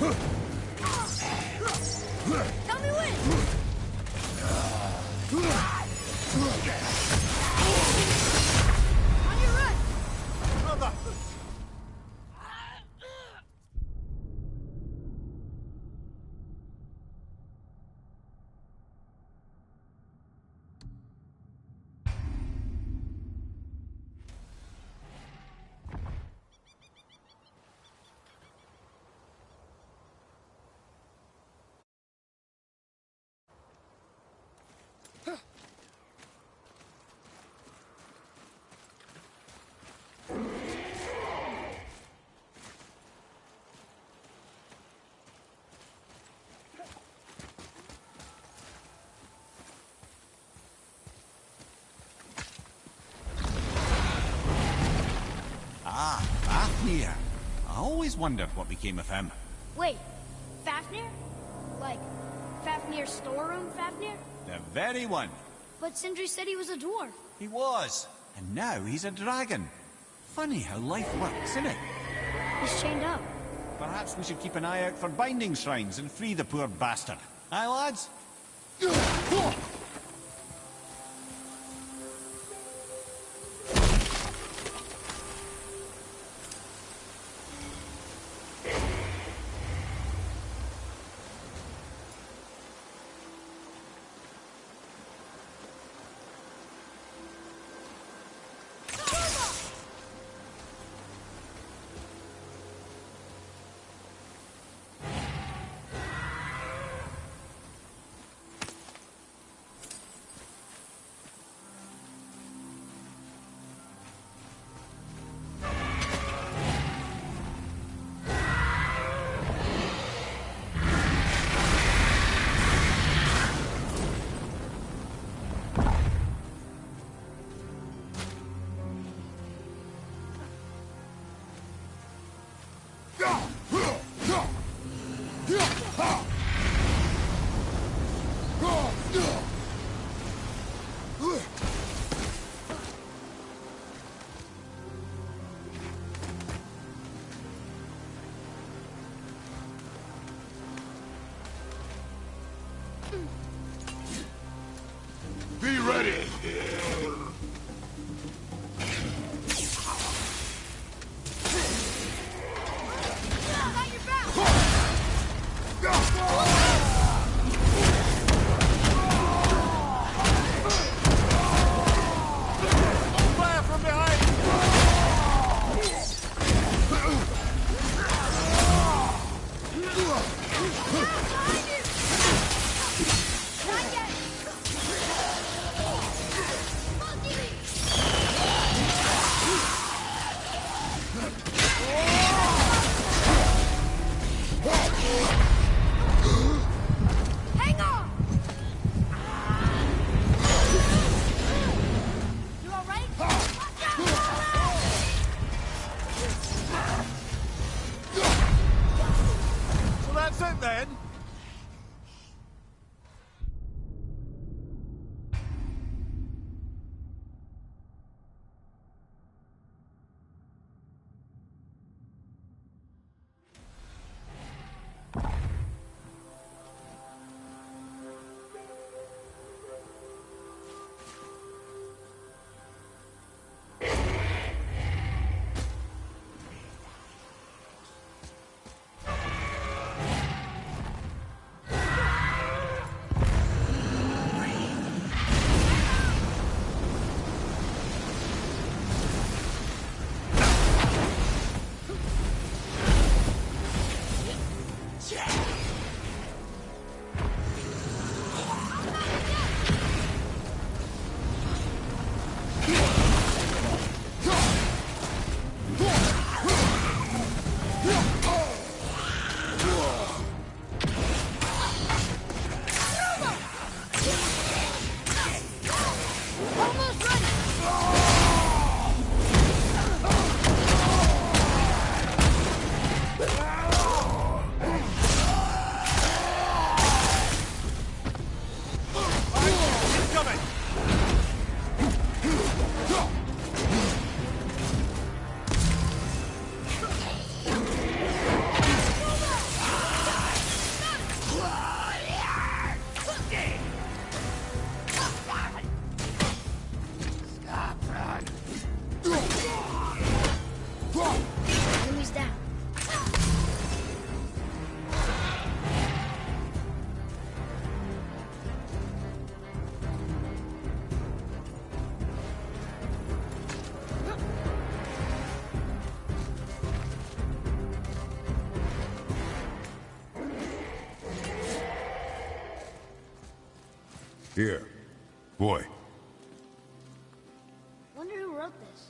Tell me when! On your right! Brother! Ah, Fafnir. I always wondered what became of him. Wait, Fafnir? Like, Fafnir's storeroom Fafnir? The very one. But Sindri said he was a dwarf. He was. And now he's a dragon. Funny how life works, isn't it? He's chained up. Perhaps we should keep an eye out for binding shrines and free the poor bastard. Aye, lads? Be ready! Got your back! Fire from behind! Not yet! Hang on! You all right? So that's it then? Almost ready! Here. Boy. Wonder who wrote this.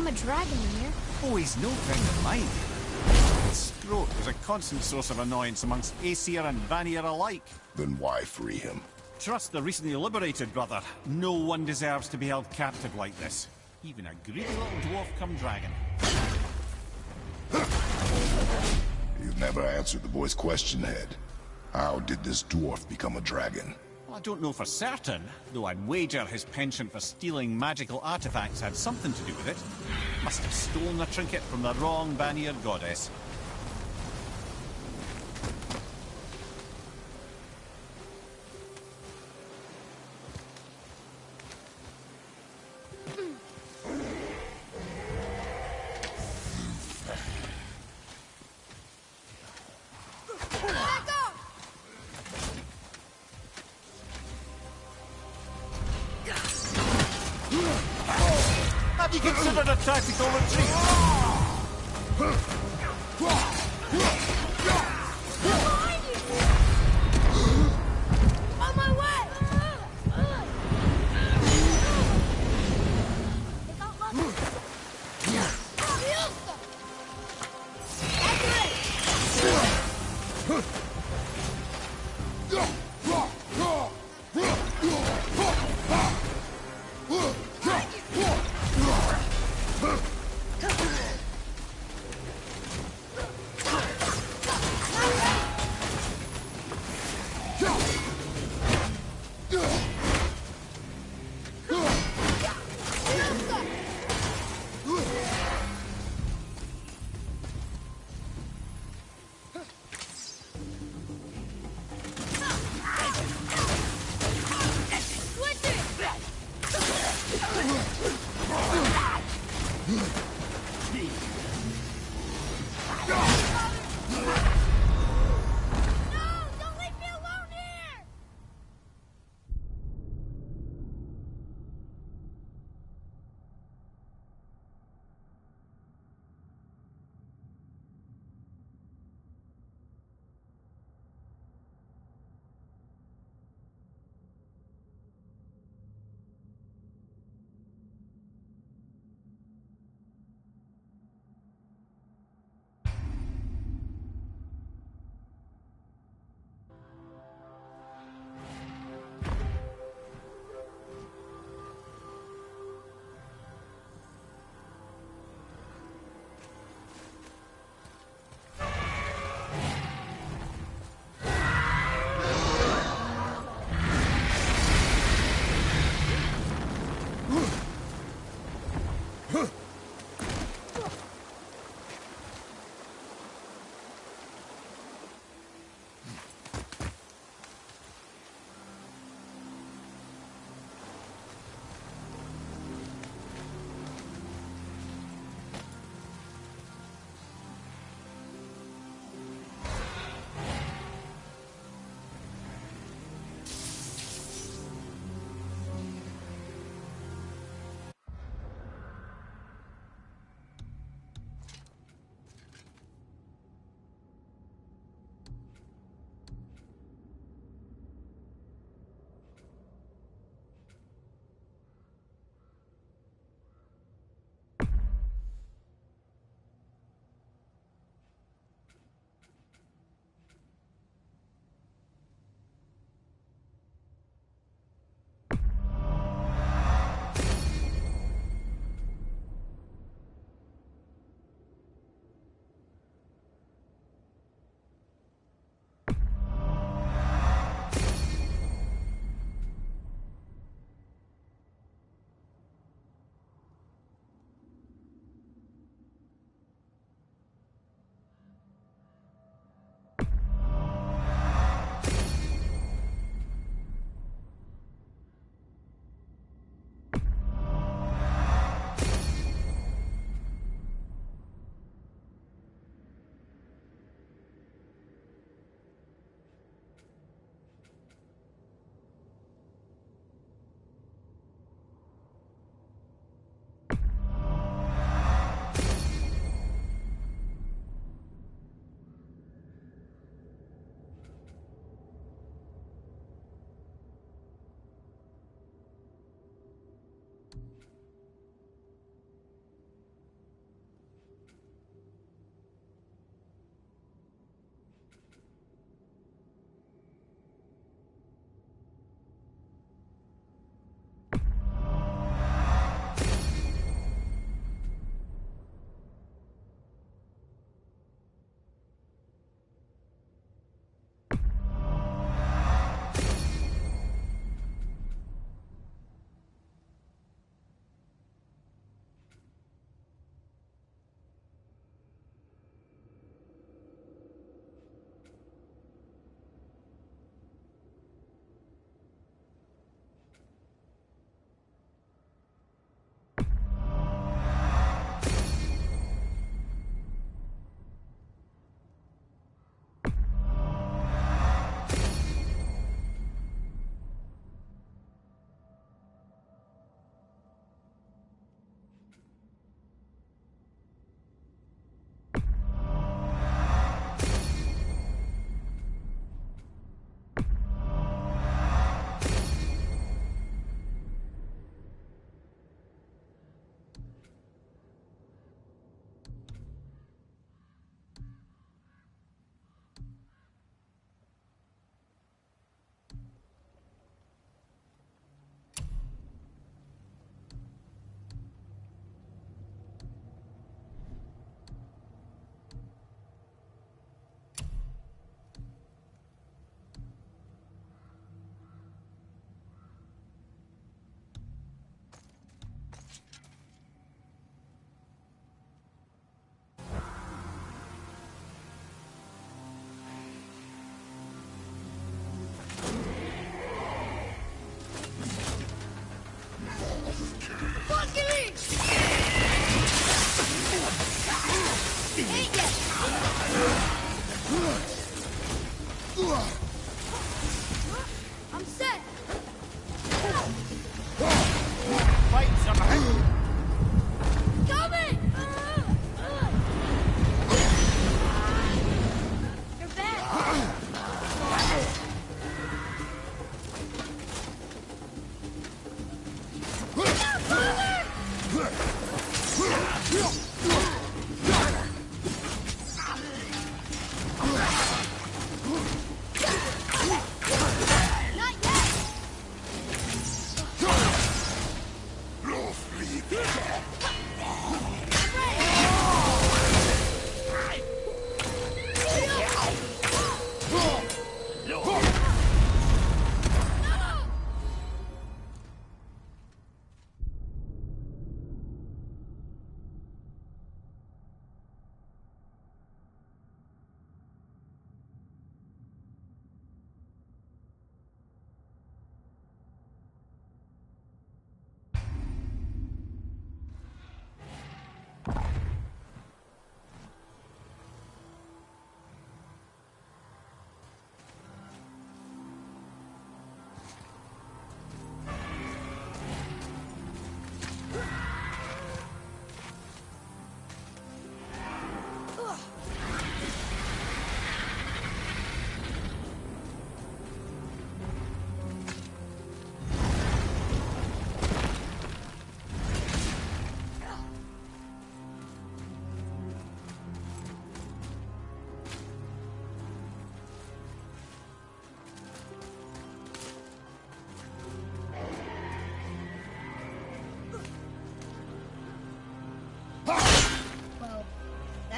A dragon in here. Oh, he's no friend of mine. His throat was a constant source of annoyance amongst Aesir and Vanir alike. Then why free him? Trust the recently liberated, brother. No one deserves to be held captive like this. Even a greedy little dwarf come dragon. You've never answered the boy's question, Head. How did this dwarf become a dragon? Well, I don't know for certain, though I'd wager his penchant for stealing magical artifacts had something to do with it. Must have stolen the trinket from the wrong Vanir goddess. Have you considered a tactical retreat? On my way!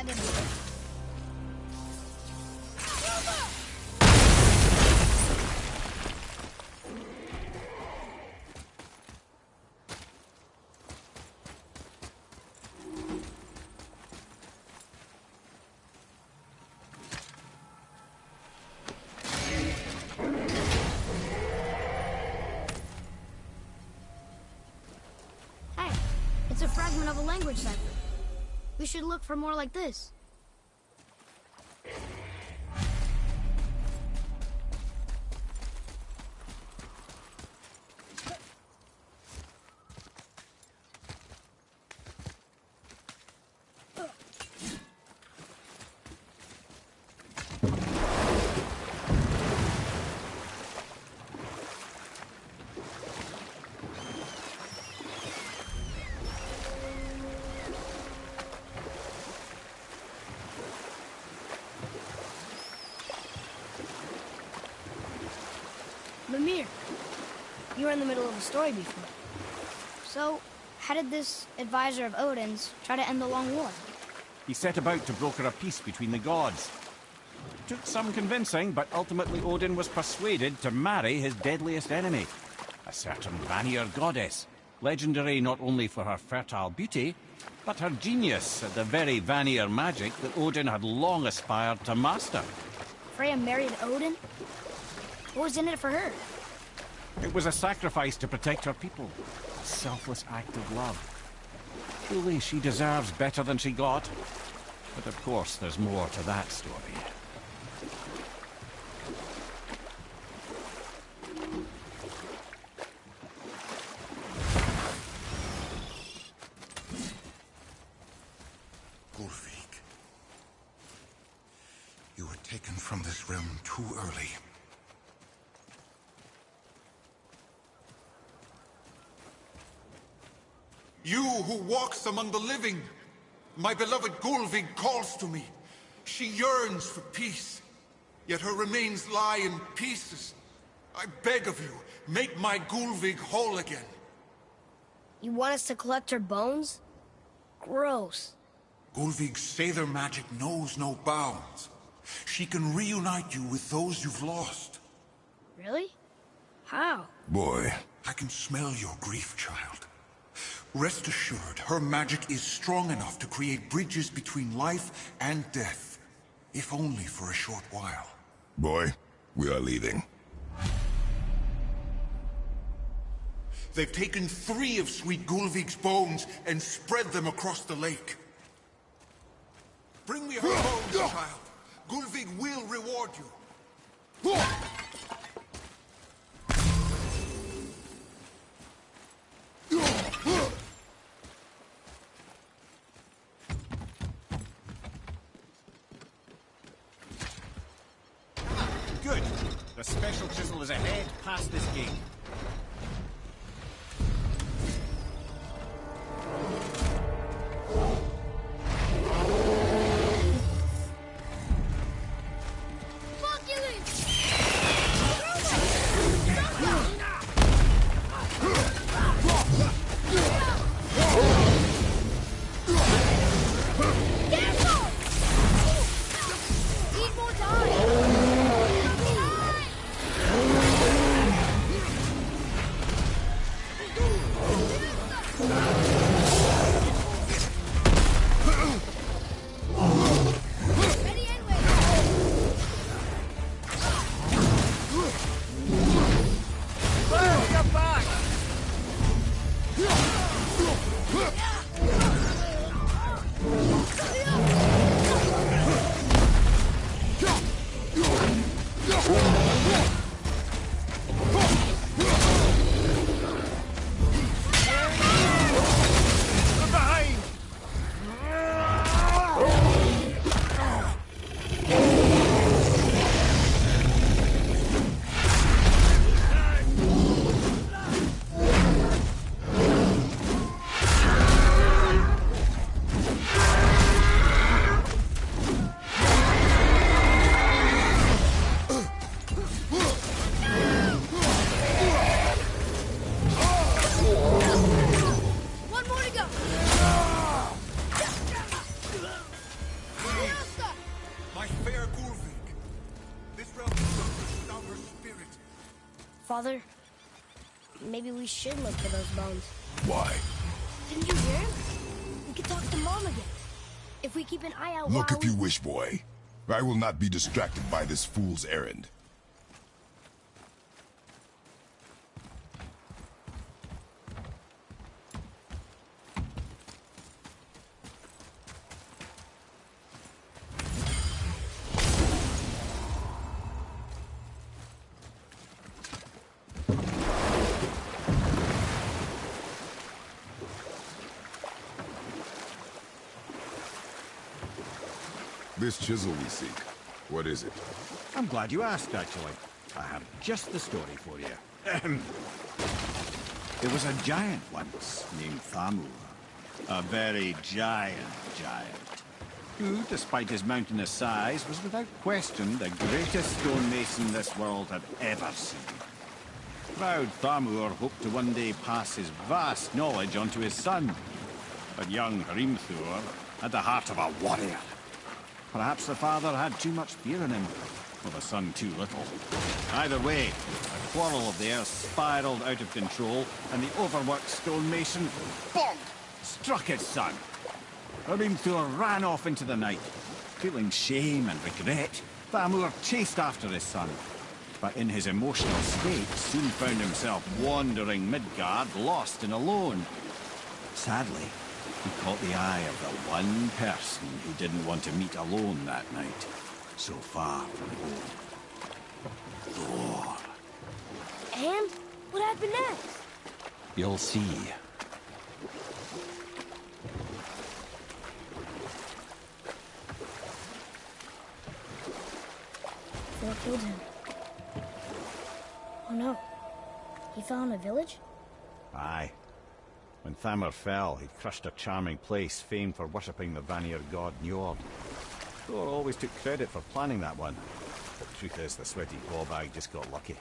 dragon. Hey, it's a fragment of a language cipher. We should look for more like this. Mimir, you were in the middle of a story before. So, how did this advisor of Odin's try to end the long war? He set about to broker a peace between the gods. Took some convincing, but ultimately Odin was persuaded to marry his deadliest enemy, a certain Vanir goddess, legendary not only for her fertile beauty, but her genius at the very Vanir magic that Odin had long aspired to master. Freya married Odin? What was in it for her? It was a sacrifice to protect her people, a selfless act of love. Truly, she deserves better than she got. But of course, there's more to that story. Gulvik, you were taken from this realm too early. You who walks among the living, my beloved Gulvig calls to me. She yearns for peace, yet her remains lie in pieces. I beg of you, make my Gulvig whole again. You want us to collect her bones? Gross. Gulvig's Sather magic knows no bounds. She can reunite you with those you've lost. Really? How? Boy. I can smell your grief, child. Rest assured, her magic is strong enough to create bridges between life and death, if only for a short while. Boy, we are leaving. They've taken 3 of Sweet Gulvig's bones and spread them across the lake. Bring me her bones, child. Gulvig will reward you. Good. The special chisel is ahead past this gate. Father, maybe we should look for those bones. Why? Didn't you hear him? We could talk to Mom again. If we keep an eye out Look while if you wish, boy. I will not be distracted by this fool's errand. This chisel we seek, what is it? I'm glad you asked, actually. I have just the story for you. There was a giant once named Thamur. A very giant, who, despite his mountainous size, was without question the greatest stonemason this world had ever seen. Proud Thamur hoped to one day pass his vast knowledge on to his son. But young Hrimthur had the heart of a warrior. Perhaps the father had too much fear in him, or the son too little. Either way, a quarrel of theirs spiraled out of control, and the overworked stonemason, bonk, struck his son. Hrimthur ran off into the night. Feeling shame and regret, Thamur chased after his son, but in his emotional state soon found himself wandering Midgard, lost and alone. Sadly, he caught the eye of the one person who didn't want to meet alone that night, so far from home. Thor. And? What happened next? You'll see. Thor killed him. Oh no. He fell in a village? Aye. When Thamur fell, he crushed a charming place famed for worshipping the Vanir god Njord. Thor always took credit for planning that one. The truth is, the sweaty clawbag just got lucky.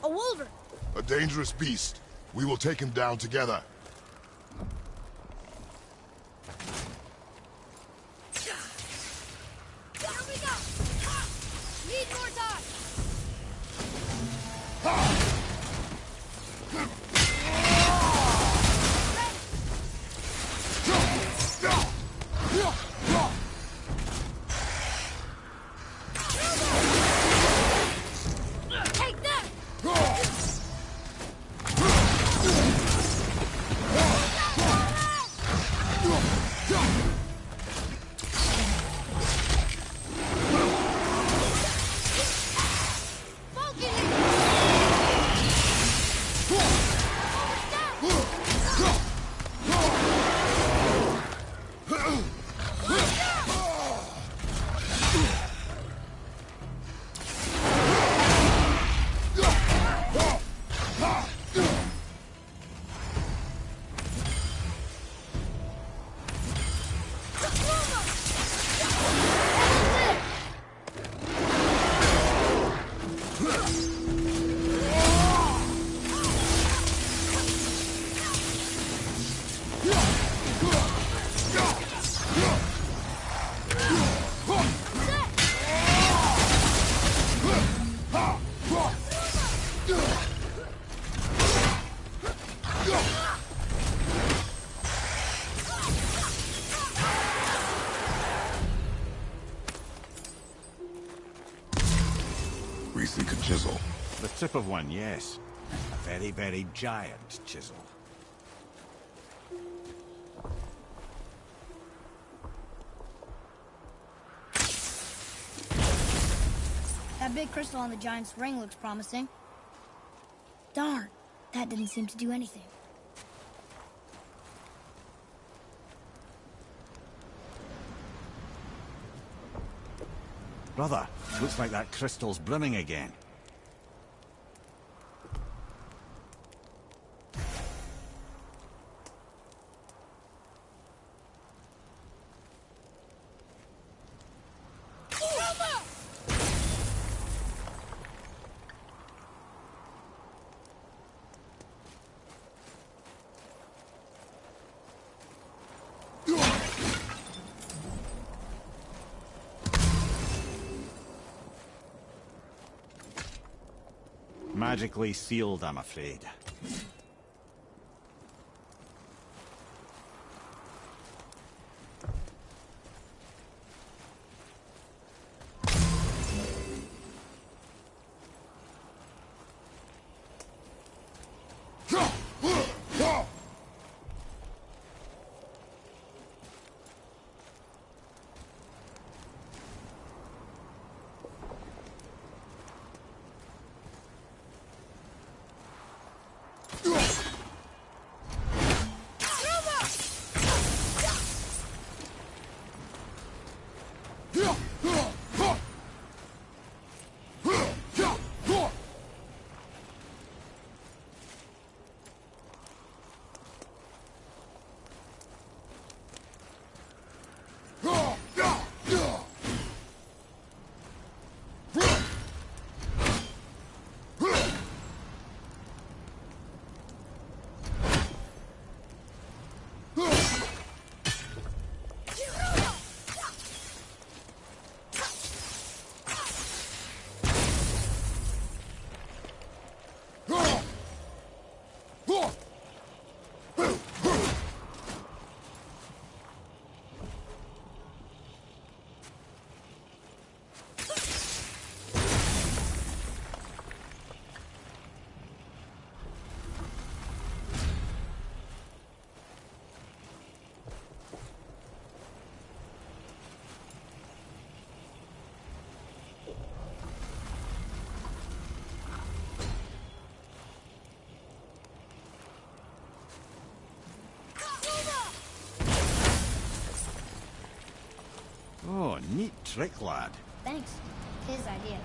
A wolverine! A dangerous beast. We will take him down together. Here we go! Need more time! Take that! Seek a chisel. The tip of one, yes. A very, very giant chisel. That big crystal on the giant's ring looks promising. Darn, that didn't seem to do anything. Brother, looks like that crystal's brimming again. Magically sealed, I'm afraid. Oh, neat trick, lad. Thanks. His idea.